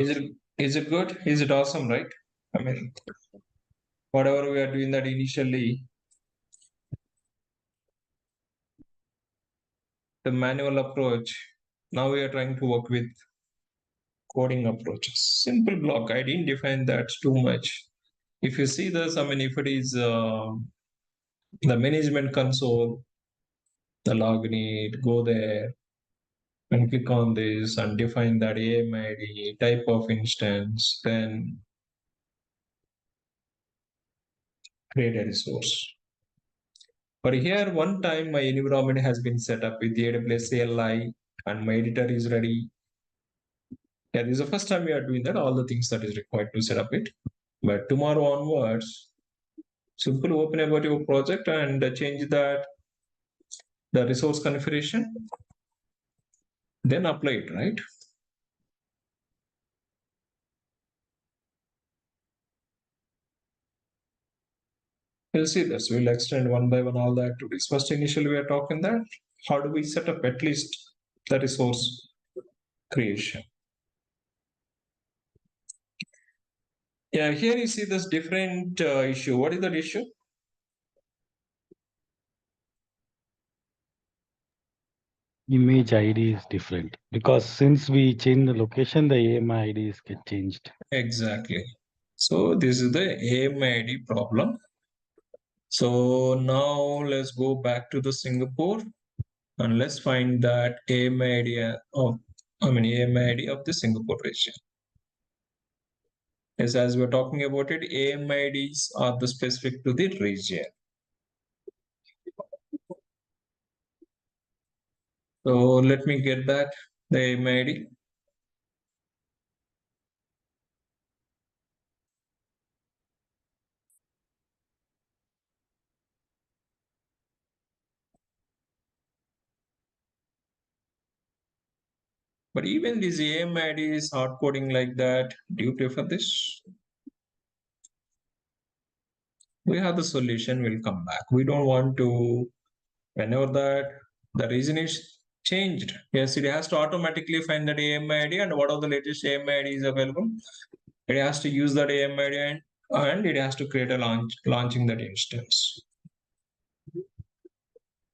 Is it good? Is it awesome, right? I mean, whatever we are doing that initially, the manual approach, now we are trying to work with coding approaches. Simple block. I didn't define that too much. If you see this, I mean, if it is the management console, the login it, go there and click on this and define that AMID type of instance, then create a resource. But here, one time my environment has been set up with the AWS CLI and my editor is ready. Yeah, this is the first time we are doing that, all the things that is required to set up it. But tomorrow onwards, simple open about your project and change that the resource configuration, then apply it, right? We'll see this. We'll extend one by one all the activities. First, initially, we are talking that how do we set up at least the resource creation. Yeah, here you see this different issue. What is that issue? Image ID is different because since we change the location, the AMI IDs get changed. Exactly. So this is the AMID problem. So now let's go back to the Singapore and let's find that AMID of AMID of the Singapore region. Yes, as we're talking about it, AMIDs are the specific to the region. So let me get that the AMID. But even this AMID is hard coding like that. Do you prefer this? We have the solution. We'll come back. We don't want to, whenever that the region is changed. Yes, it has to automatically find that AMID and what are the latest AMID is available. It has to use that AMID and it has to create a launching that instance.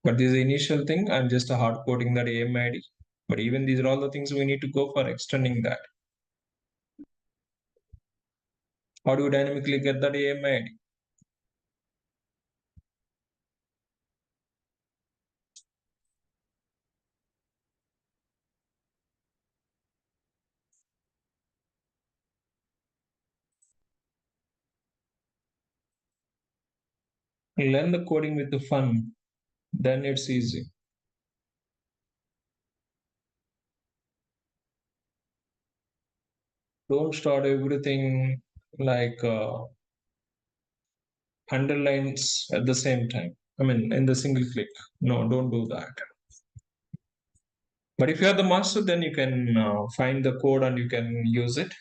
But this is the initial thing. I'm just hard coding that AMID. But even these are all the things we need to go for extending that. How do you dynamically get that AMID? Learn the coding with the fun, then it's easy. Don't start everything like 100 lines at the same time. In the single click. No, don't do that. But if you are the master, then you can find the code and you can use it.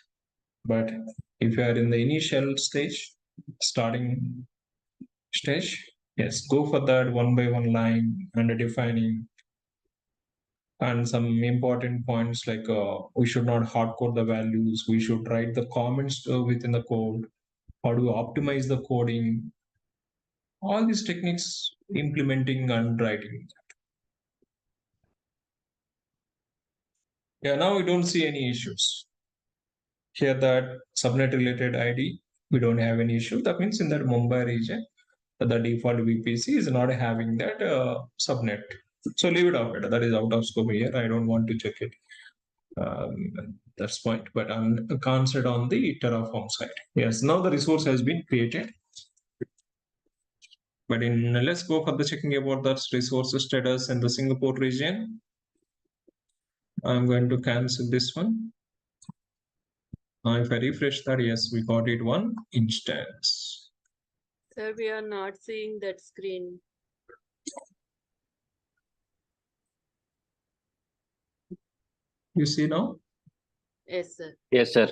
But if you are in the initial stage, starting stage, yes, go for that one by one line and defining. And some important points like we should not hard code the values. We should write the comments within the code. How do you optimize the coding? All these techniques implementing and writing. Yeah, now we don't see any issues. Here that subnet related ID, we don't have any issue. That means in that Mumbai region, the default VPC is not having that subnet. So leave it out. That is out of scope here. I don't want to check it. That's point. But I'm concentrated on the Terraform side. Yes, now the resource has been created. But let's go for the checking about that resource status in the Singapore region. I'm going to cancel this one. Now if I refresh that, yes, we got it one instance. Sir, we are not seeing that screen. You see now? Yes, sir. Yes, sir.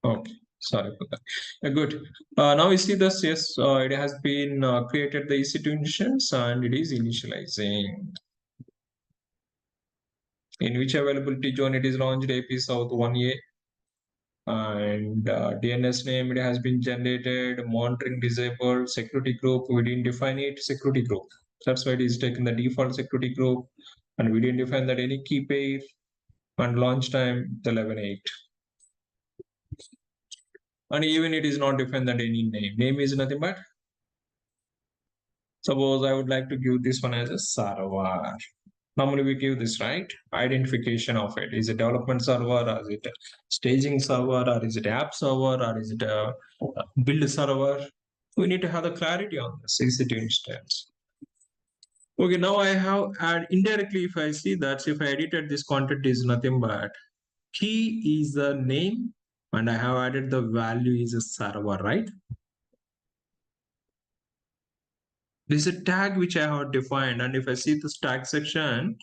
Okay, sorry for that. Good. Now you see this, yes, it has been created the EC2 instance and it is initializing. In which availability zone it is launched, AP South 1A. And DNS name, it has been generated, monitoring disabled, security group, we didn't define it, security group. That's why it is taking the default security group and we didn't define that any key pair and launch time the 11.8. And even it is not defined that any name. Name is nothing but, suppose I would like to give this one as a server. Normally we give this, right? Identification of it. Is it development server or is it a staging server or is it app server or is it a build server? We need to have the clarity on this EC2 instance. Okay, now I have add indirectly if I see that if I edited this content is nothing but key is the name and I have added the value is a server, right? This is a tag which I have defined, and if I see this tag section,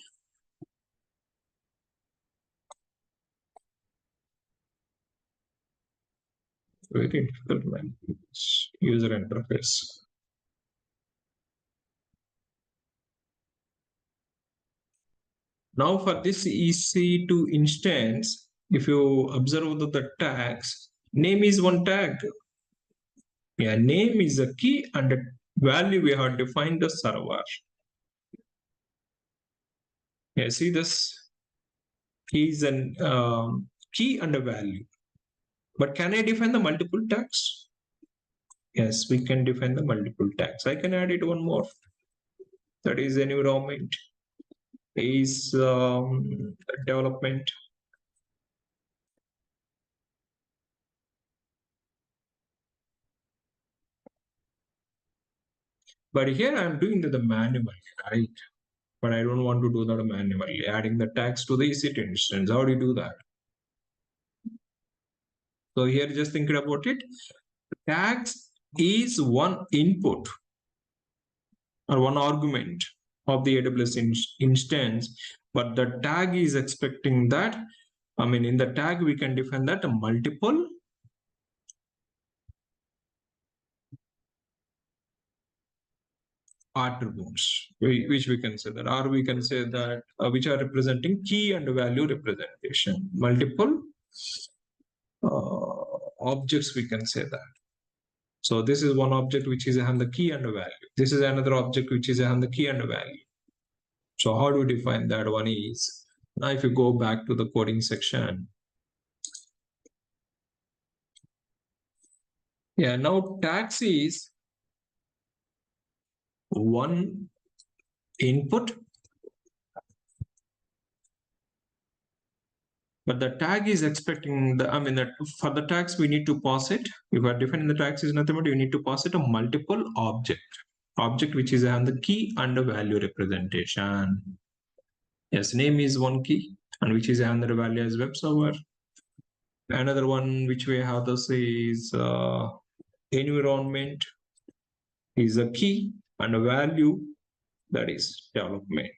very difficult language, user interface. Now for this EC2 instance, if you observe the tags, name is one tag. Yeah, name is a key and the value we have defined the server. Yeah, see this is an key and a value. But can I define the multiple tags? Yes, we can define the multiple tags. I can add it one more. That is environment, is development. But here I'm doing the manually, right? But I don't want to do that manually. Adding the tags to the EC2 instance. How do you do that? So here, just thinking about it, tags is one input or one argument of the AWS instance, but the tag is expecting that. I mean, in the tag, we can define that multiple attributes, which we can say that, or we can say that, which are representing key and value representation, multiple objects, we can say that. So this is one object which is having the key and the value. This is another object which is having the key and the value. So how do we define that? One is, now if you go back to the coding section, yeah, now tags is one input, but the tag is expecting the, I mean, that for the tags we need to pass it. If we're defining the tags is nothing but you need to pass it a multiple object which is on the key and the value representation. Yes, name is one key and which is another value as web server. Another one which we have this is environment is a key and a value, that is development.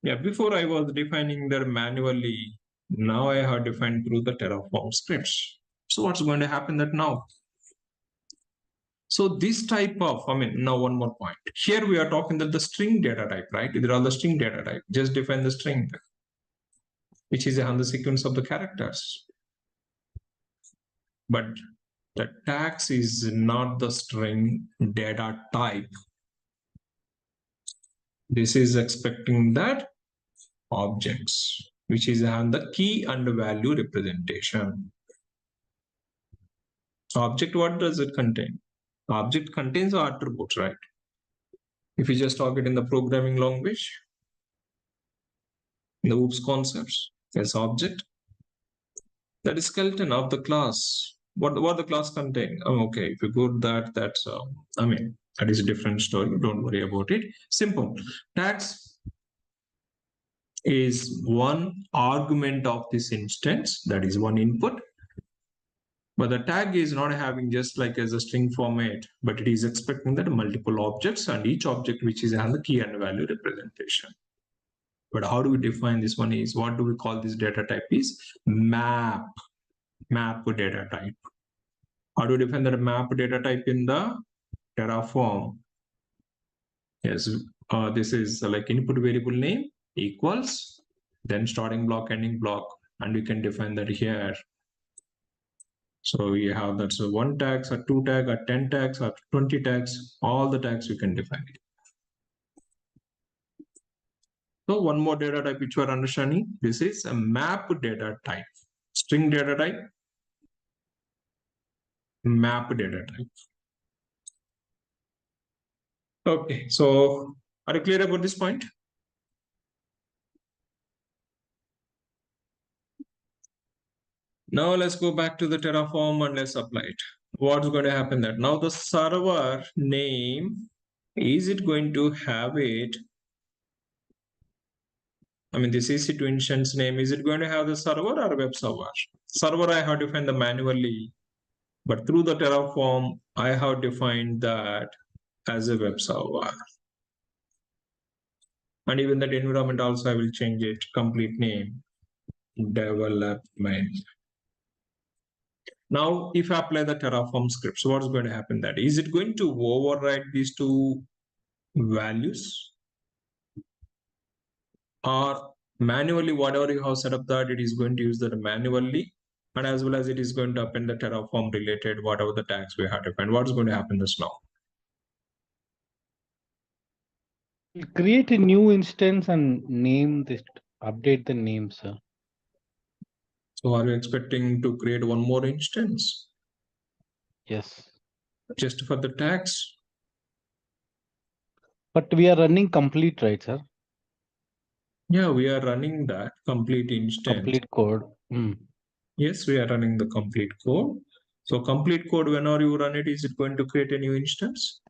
Yeah, before I was defining that manually. Now I have defined through the Terraform scripts. So what's going to happen that now? So this type of, I mean, now one more point. Here we are talking that the string data type, right? These are all the string data type. Just define the string, which is on the sequence of the characters. But the tags is not the string data type. This is expecting that objects, which is on the key and value representation. Object, what does it contain? Object contains attributes, right? If you just talk it in the programming language, the OOPS concepts, as object, that is skeleton of the class. What the class contain? Oh, okay, if you go that, that's I mean, that is a different story. Don't worry about it. Simple. Tags is one argument of this instance, that is one input. But the tag is not having just like as a string format, but it is expecting that multiple objects and each object which is has the key and value representation. But how do we define this one is, what do we call this data type is map data type. How do we define that map data type in the Terraform? Yes, this is like input variable name equals, then starting block, ending block, and we can define that here. So we have that's a 1 tags, or 2 tag, or 10 tags, or 20 tags, all the tags we can define it. So one more data type which we are understanding, this is a map data type, string data type, map data type. Okay, so are you clear about this point? Now let's go back to the Terraform and let's apply it. What's going to happen there? Now the server name, is it going to have it I mean, this EC2 instance name, is it going to have the server or web server? Server, I have defined the manually, but through the Terraform, I have defined that as a web server. And even that environment also, I will change it, complete name, development. Now, if I apply the Terraform scripts, what's going to happen? That is it going to override these two values, or manually whatever you have set up that it is going to use that manually, and as well as it is going to append the Terraform related whatever the tags we have defined? What's going to happen this now? Create a new instance and name this, update the name, sir. So are you expecting to create one more instance Yes. just for the tags? But we are running complete, right, sir? Yeah, we are running that complete instance. Complete code. Yes, we are running the complete code. So complete code, whenever you run it, is it going to create a new instance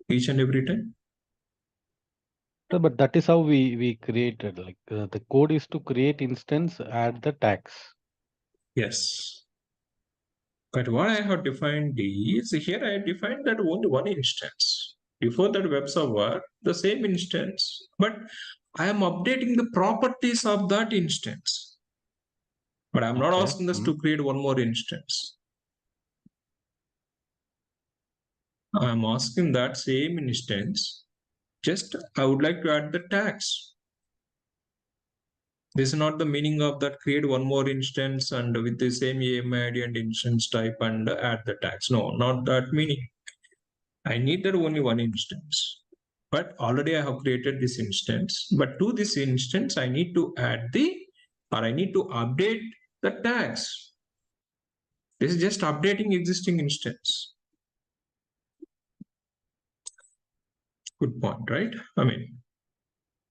each and every time? Sir, but that is how we created. Like the code is to create instance, add the tags. Yes. But what I have defined is, here I defined that only one instance. Before that web server, the same instance, but I am updating the properties of that instance. But I'm not Okay. asking us to create one more instance. I'm asking that same instance, just I would like to add the tags. This is not the meaning of that create one more instance and with the same AMI ID and instance type and add the tags. No, not that meaning. I need that only one instance. But already I have created this instance. But to this instance, I need to add I need to update the tags. This is just updating existing instance. Good point, right? I mean,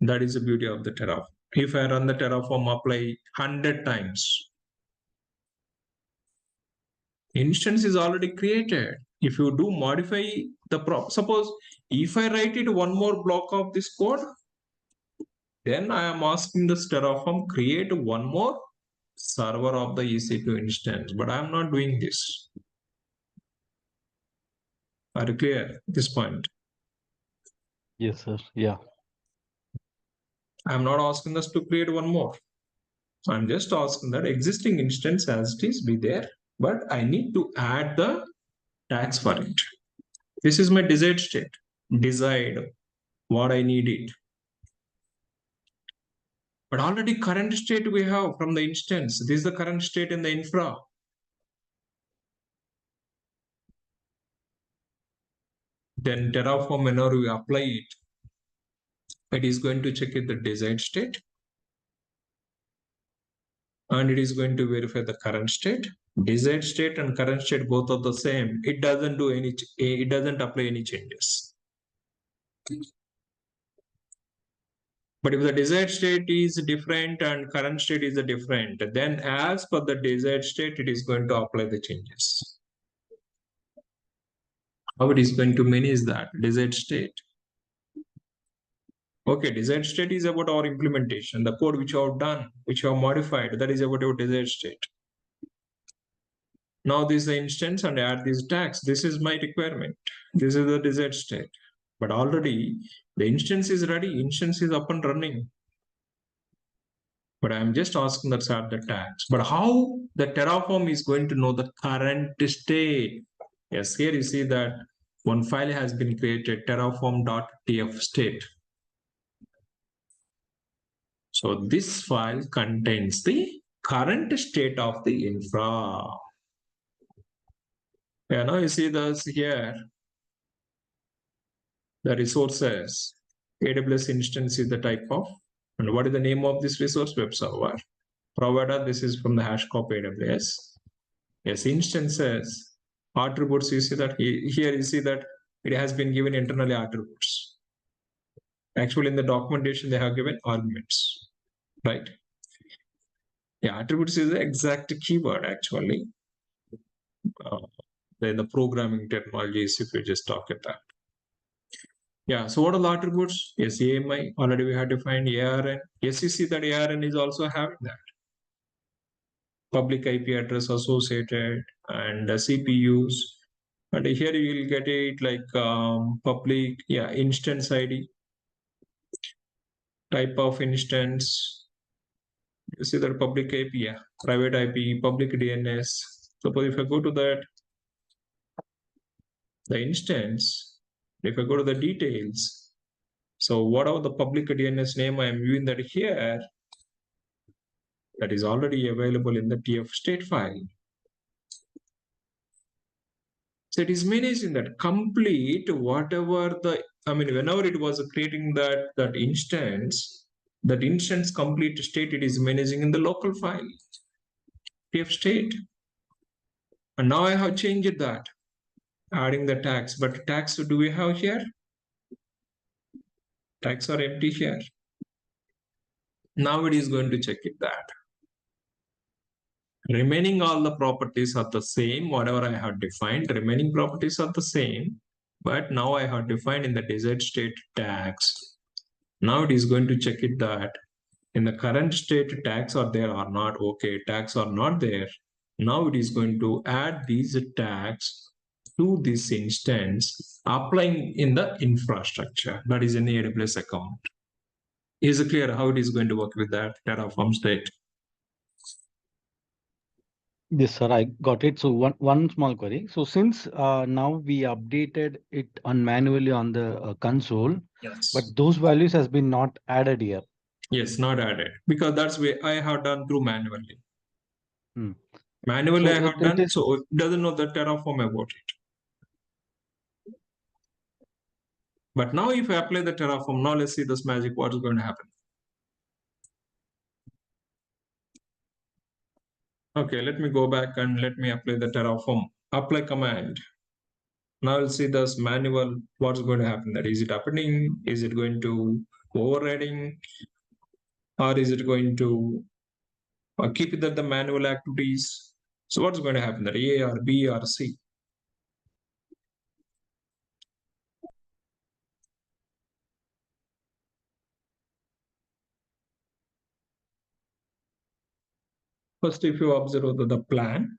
that is the beauty of the Terraform. If I run the Terraform apply 100 times, instance is already created. If you do modify the suppose if I write it one more block of this code, then I am asking the Terraform create one more server of the EC2 instance, but I'm not doing this. Are you clear at this point? Yes, sir. Yeah. I'm not asking us to create one more. I'm just asking that existing instance as it is be there, but I need to add the tags for it. This is my desired state. Decide what I need it. But already current state we have from the instance. This is the current state in the infra. Then Terraform, whenever we apply it, it is going to check it the desired state. And it is going to verify the current state. Desired state and current state both are the same. It doesn't do any, it doesn't apply any changes. But if the desired state is different and current state is different, then as per the desired state, it is going to apply the changes. How it is going to manage that desired state? Okay, desired state is about our implementation, the code which you have done, which you have modified, that is about your desired state. Now this is the instance and add these tags. This is my requirement. This is the desired state. But already the instance is ready, instance is up and running. But I'm just asking that add the tags. But how the Terraform is going to know the current state? Yes, here you see that one file has been created, terraform.tf state. So this file contains the current state of the infra. Yeah, now you see this here. The resources, AWS instance is the type of, and what is the name of this resource? Web server. Provider, this is from the hash copy AWS. Yes, instances, attributes, you see that here you see that it has been given internally attributes. Actually, in the documentation, they have given arguments, right? Yeah, attributes is the exact keyword actually. In the programming technologies, if you just talk at that. Yeah, so what are the attributes? Yes, AMI, already we have defined ARN. Yes, you see that ARN is also having that. Public IP address associated and CPUs. And here you will get it like public, yeah, instance ID, type of instance. You see that public IP, yeah, private IP, public DNS. Suppose if I go to that, the instance, if I go to the details, so whatever the public DNS name I am viewing that here, that is already available in the TF state file. So it is managing that complete whatever the, I mean, whenever it was creating that instance complete state it is managing in the local file, TF state. And now I have changed that, adding the tags, but tags do we have here? Tags are empty here. Now it is going to check it that. Remaining all the properties are the same, whatever I have defined, remaining properties are the same, but now I have defined in the desired state tags. Now it is going to check it that in the current state tags are there or not. Okay, tags are not there. Now it is going to add these tags to this instance, applying in the infrastructure, that is in the AWS account. Is it clear how it is going to work with that Terraform state? Yes, sir, I got it. So one small query. So since now we updated it on manually on the console, Yes. but those values has been not added here. Yes, not added because that's way I have done through manually. Hmm. Manually So I have it done, is so it doesn't know the Terraform about it. But now if I apply the Terraform, now let's see this magic, what is going to happen. Okay, let me go back and let me apply the Terraform. Apply command. Now I'll see this manual, what's going to happen there. Is it happening? Is it going to overriding? Or is it going to keep it at the manual activities? So what's going to happen there, A or B or C? First, if you observe the plan,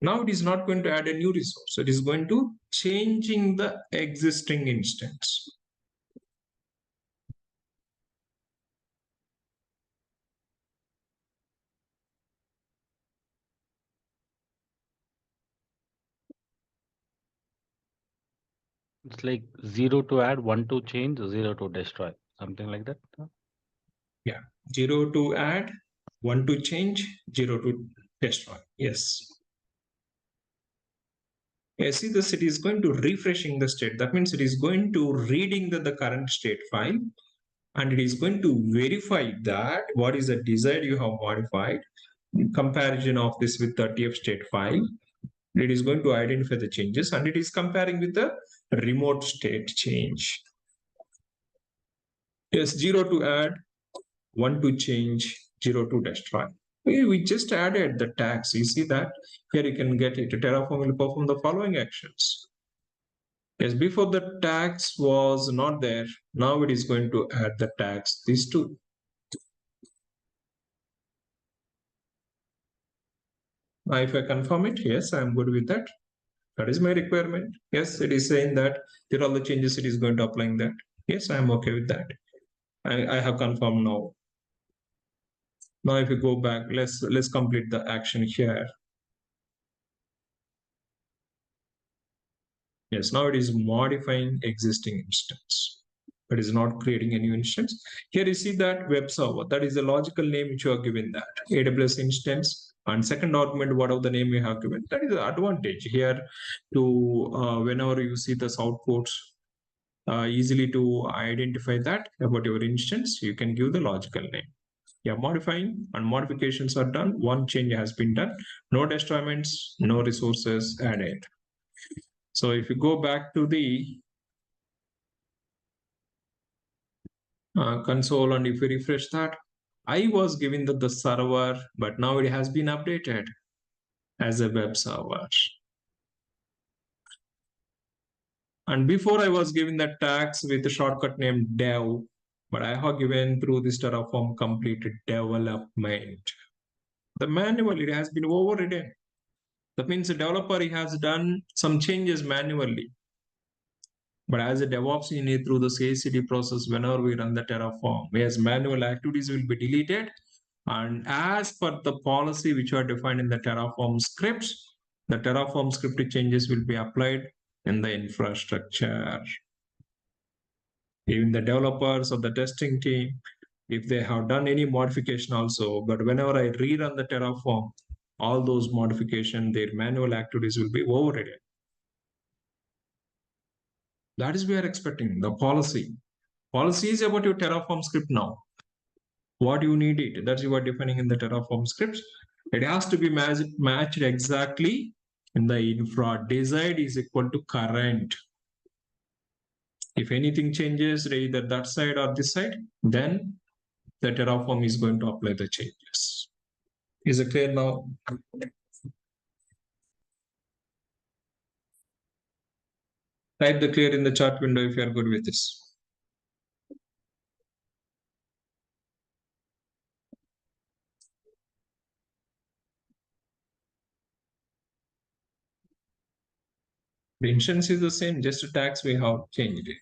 now it is not going to add a new resource. It is going to changing the existing instance. it's like 0 to add, 1 to change, 0 to destroy, something like that. Yeah, 0 to add, 1 to change, 0 to destroy. Yes. Yeah, see this, it is going to refreshing the state. That means it is going to reading the current state file and it is going to verify that what is the desired you have modified in comparison of this with the TF state file. It is going to identify the changes and it is comparing with the remote state change. Yes, 0 to add, 1 to change, 0 to destroy. We just added the tags. You see that here you can get it. Terraform will perform the following actions. Yes, before the tags was not there. Now it is going to add the tags, these two. Now if I confirm it, yes, I'm good with that. That is my requirement. Yes, it is saying that there are all the changes it is going to applying that. Yes, I'm okay with that. I have confirmed now. Now if you go back, let's complete the action here. Yes, now it is modifying existing instance. It is not creating a new instance. Here you see that web server. That is the logical name which you are given that. AWS instance and second argument, whatever the name you have given. That is the advantage here to whenever you see this outputs, easily to identify that about your instance, you can give the logical name. Yeah, modifying and modifications are done. One change has been done. No destroyments, no resources added. So if you go back to the console and if you refresh that, I was given the server, but now it has been updated as a web server. And before I was giving the tags with a shortcut named dev, but I have given through this Terraform completed development. The manual, it has been overridden. That means the developer, he has done some changes manually. But as a DevOps engineer through the CI/CD process, whenever we run the Terraform, whereas manual activities will be deleted. And as per the policy which are defined in the Terraform scripts, the Terraform script changes will be applied in the infrastructure. Even the developers or the testing team, if they have done any modification also, but whenever I rerun the Terraform, all those modifications, their manual activities will be overridden. That is we are expecting the policy. Policy is about your Terraform script now. What you need it, that's you are defining in the Terraform scripts. It has to be matched exactly in the infra. Desired is equal to current. If anything changes either that side or this side, then the Terraform is going to apply the changes. Is it clear now? Type the clear in the chat window if you are good with this. The instance is the same, just the tags we have changed it.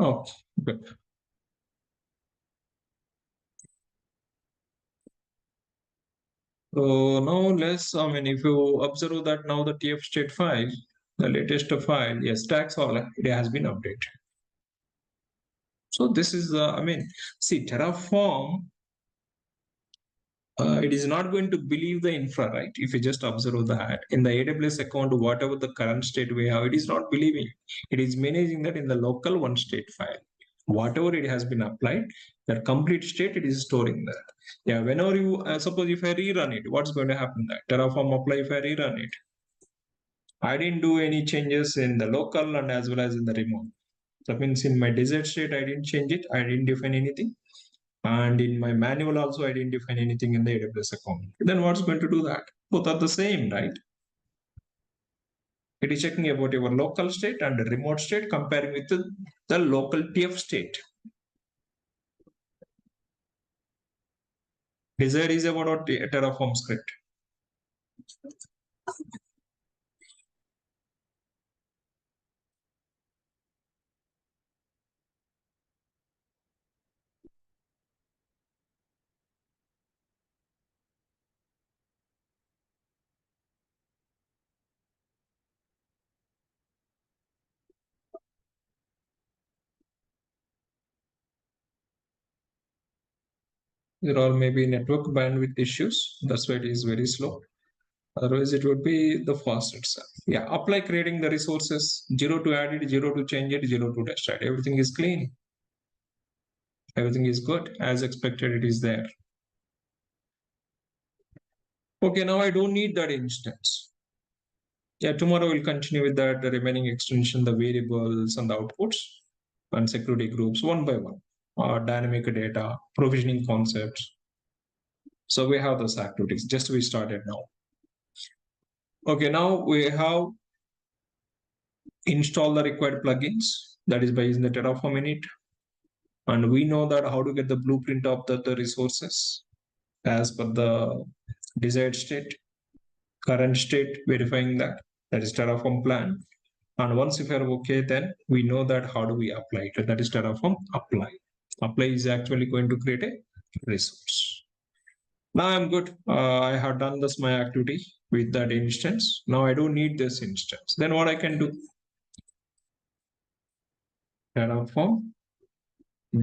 Oh, good. So now if you observe that now the TF state file, the latest file, yes, tags all it has been updated. So this is see Terraform, it is not going to believe the infra, right? If you just observe that in the AWS account, whatever the current state we have, it is not believing. It is managing that in the local one state file. Whatever it has been applied, that complete state, it is storing that. Yeah, whenever you suppose if I rerun it, what's going to happen? That Terraform apply if I rerun it, I didn't do any changes in the local and as well as in the remote. That means in my desired state, I didn't change it. I didn't define anything. And in my manual also, I didn't define anything in the AWS account. Then what's going to do that? Both are the same, right? It is checking about your local state and the remote state, comparing with the local TF state. Desired is about a Terraform script. There are maybe network bandwidth issues. That's why it is very slow. Otherwise, it would be the fast itself. Yeah, apply creating the resources, 0 to add it, 0 to change it, 0 to destroy it. Everything is clean. Everything is good. As expected, it is there. Okay, now I don't need that instance. Yeah, tomorrow we'll continue with that, the remaining extension, the variables and the outputs and security groups one by one. Dynamic data, provisioning concepts. So we have those activities. Just we started now. Okay, now we have installed the required plugins. That is by using the Terraform init. And we know that how to get the blueprint of the resources as per the desired state, current state, verifying that. That is Terraform plan. And once if you're okay, then we know that how do we apply it. That is Terraform apply. Apply is actually going to create a resource. Now I'm good. I have done this my activity with that instance. Now I don't need this instance. Then what I can do? Terraform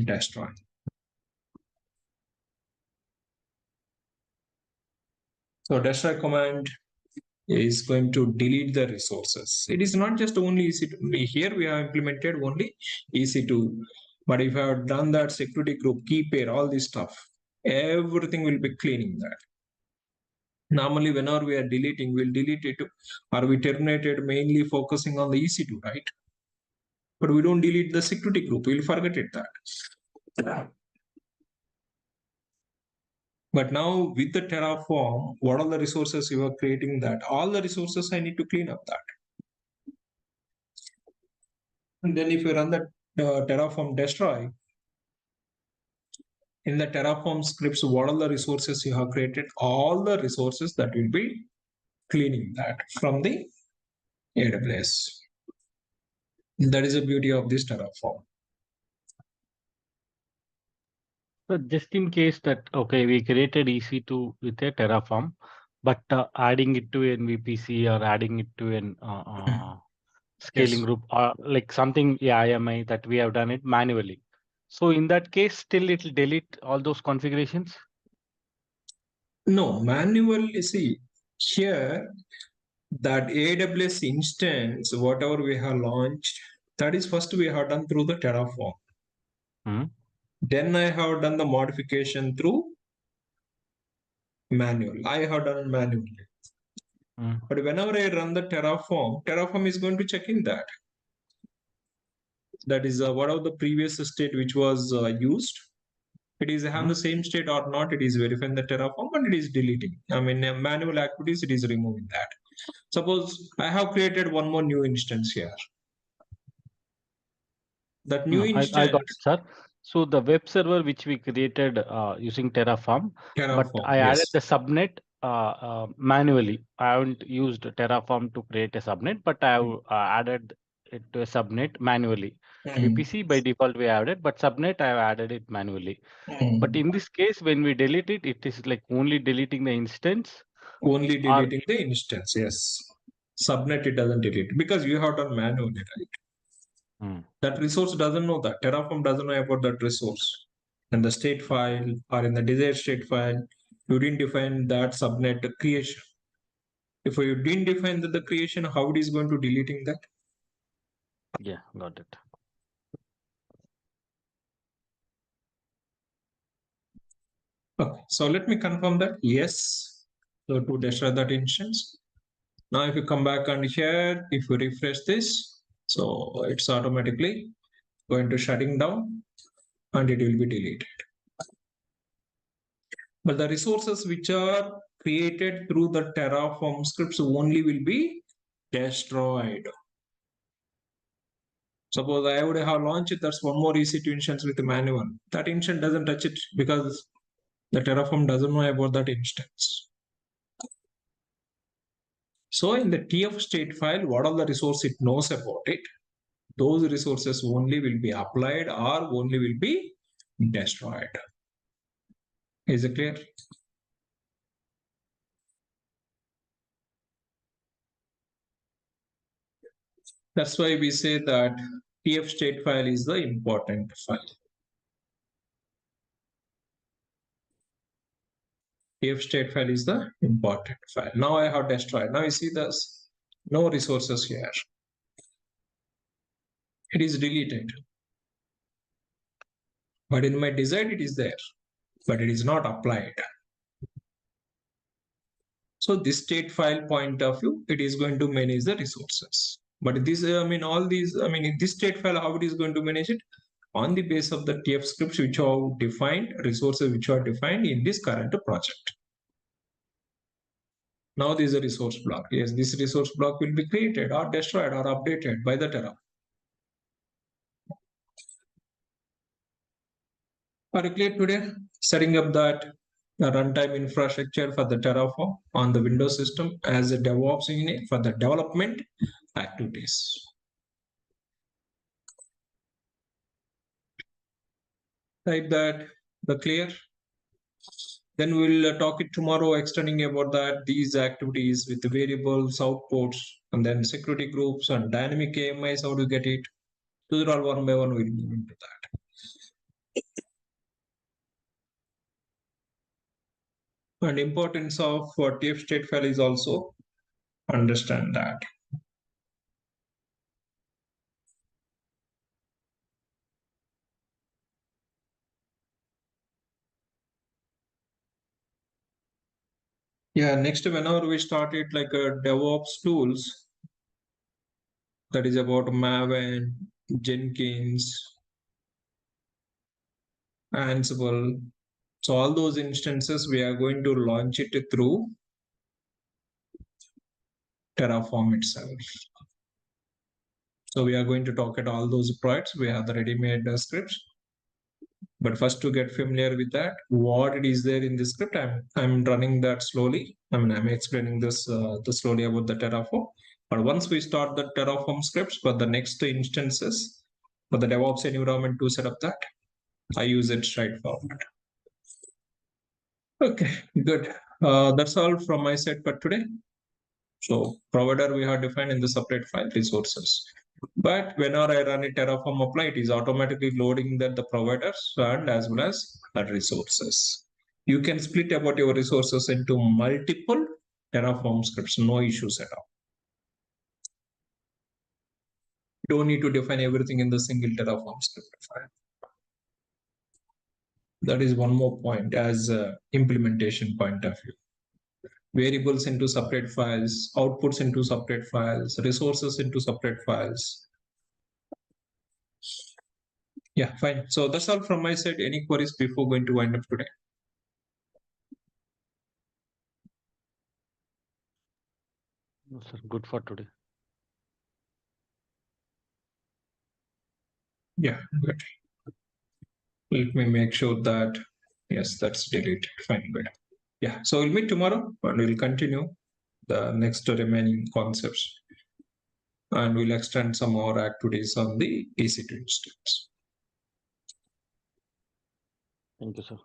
destroy. So destroy command is going to delete the resources. It is not just only EC2. Here we have implemented only EC2. But if I have done that security group, key pair, all this stuff, everything will be cleaning that. Normally, whenever we are deleting, we'll delete it or we terminate it mainly focusing on the EC2, right? But we don't delete the security group. We'll forget it that. But now with the Terraform, what are the resources you are creating that? All the resources I need to clean up that. And then if you run the Terraform destroy, in the Terraform scripts, what are the resources you have created? All the resources that will be cleaning that from the AWS. That is the beauty of this Terraform. So just in case that, okay, we created EC2 with a Terraform, but adding it to an VPC or adding it to an scaling Yes. group or like something, yeah, IMI that we have done it manually. So in that case, still it will delete all those configurations? No, manually, see, here that AWS instance, whatever we have launched, that is first we have done through the Terraform. Hmm. Then I have done the modification through manual. I have done manually. But whenever I run the Terraform is going to check in that. That is what of the previous state which was used. It is have the same state or not. It is verifying the Terraform and it is deleting. I mean, manual activities, it is removing that. Suppose I have created one more new instance here. That new instance. I got it, sir. So the web server which we created using Terraform, but I added the subnet manually. I haven't used Terraform to create a subnet, but I have added it to a subnet manually. VPC by default we added, but subnet I have added it manually. But in this case, when we delete it, it is like only deleting the instance. Only deleting the instance, yes. Subnet it doesn't delete because you have done manually, right? That resource doesn't know that. Terraform doesn't know about that resource. In the state file or in the desired state file, you didn't define that subnet creation. If you didn't define the creation, how it is going to deleting that? Yeah, got it. Okay, so let me confirm that. Yes. So to destroy that instance. Now, if you come back and here, if you refresh this, so it's automatically going to shutting down and it will be deleted. But the resources which are created through the Terraform scripts only will be destroyed. Suppose I would have launched it, that's one more EC2 instance with a manual. That instance doesn't touch it because the Terraform doesn't know about that instance. So in the TF state file, what are the resources it knows about it? Those resources only will be applied or only will be destroyed. Is it clear? That's why we say that TF state file is the important file. TF state file is the important file. Now I have destroyed. Now you see this, no resources here. It is deleted. But in my design, it is there, but it is not applied. So this state file point of view, it is going to manage the resources. But this, I mean, all these, I mean, in this state file, how it is going to manage it? On the base of the TF scripts which are defined, resources which are defined in this current project. Now this is a resource block. Yes, this resource block will be created or destroyed or updated by the Terraform. Are you clear today? Setting up that runtime infrastructure for the Terraform on the Windows system as a DevOps unit for the development activities. Like that, the clear? Then we'll talk it tomorrow, extending about that these activities with the variables, outputs, and then security groups and dynamic AMIs, how to get it. Those are all one by one, we'll move into that. And importance of TF state file is also understand that. Yeah, next whenever we start it like a DevOps tools, that is about Maven, Jenkins, Ansible. So all those instances we are going to launch it through Terraform itself. So we are going to talk at all those projects. We have the ready-made scripts. But first to get familiar with that, what it is there in the script, I'm running that slowly. I mean, I'm explaining this slowly about the Terraform. But once we start the Terraform scripts for the next instances, for the DevOps environment to set up that, I use it straightforward. Okay, good. That's all from my side for today. So provider we have defined in the separate file resources. But whenever I run a Terraform apply, it is automatically loading that the providers and as well as the resources. You can split about your resources into multiple Terraform scripts, no issues at all. You don't need to define everything in the single Terraform script file. That is one more point as a implementation point of view. Variables into separate files, outputs into separate files, resources into separate files. Yeah, fine. So that's all from my side. Any queries before going to wind up today? No, sir. Good for today. Yeah, good. Let me make sure that, yes, that's deleted. Fine, good. Yeah, so we'll meet tomorrow and we'll continue the next remaining concepts. And we'll extend some more activities on the EC2 instance. Thank you, sir.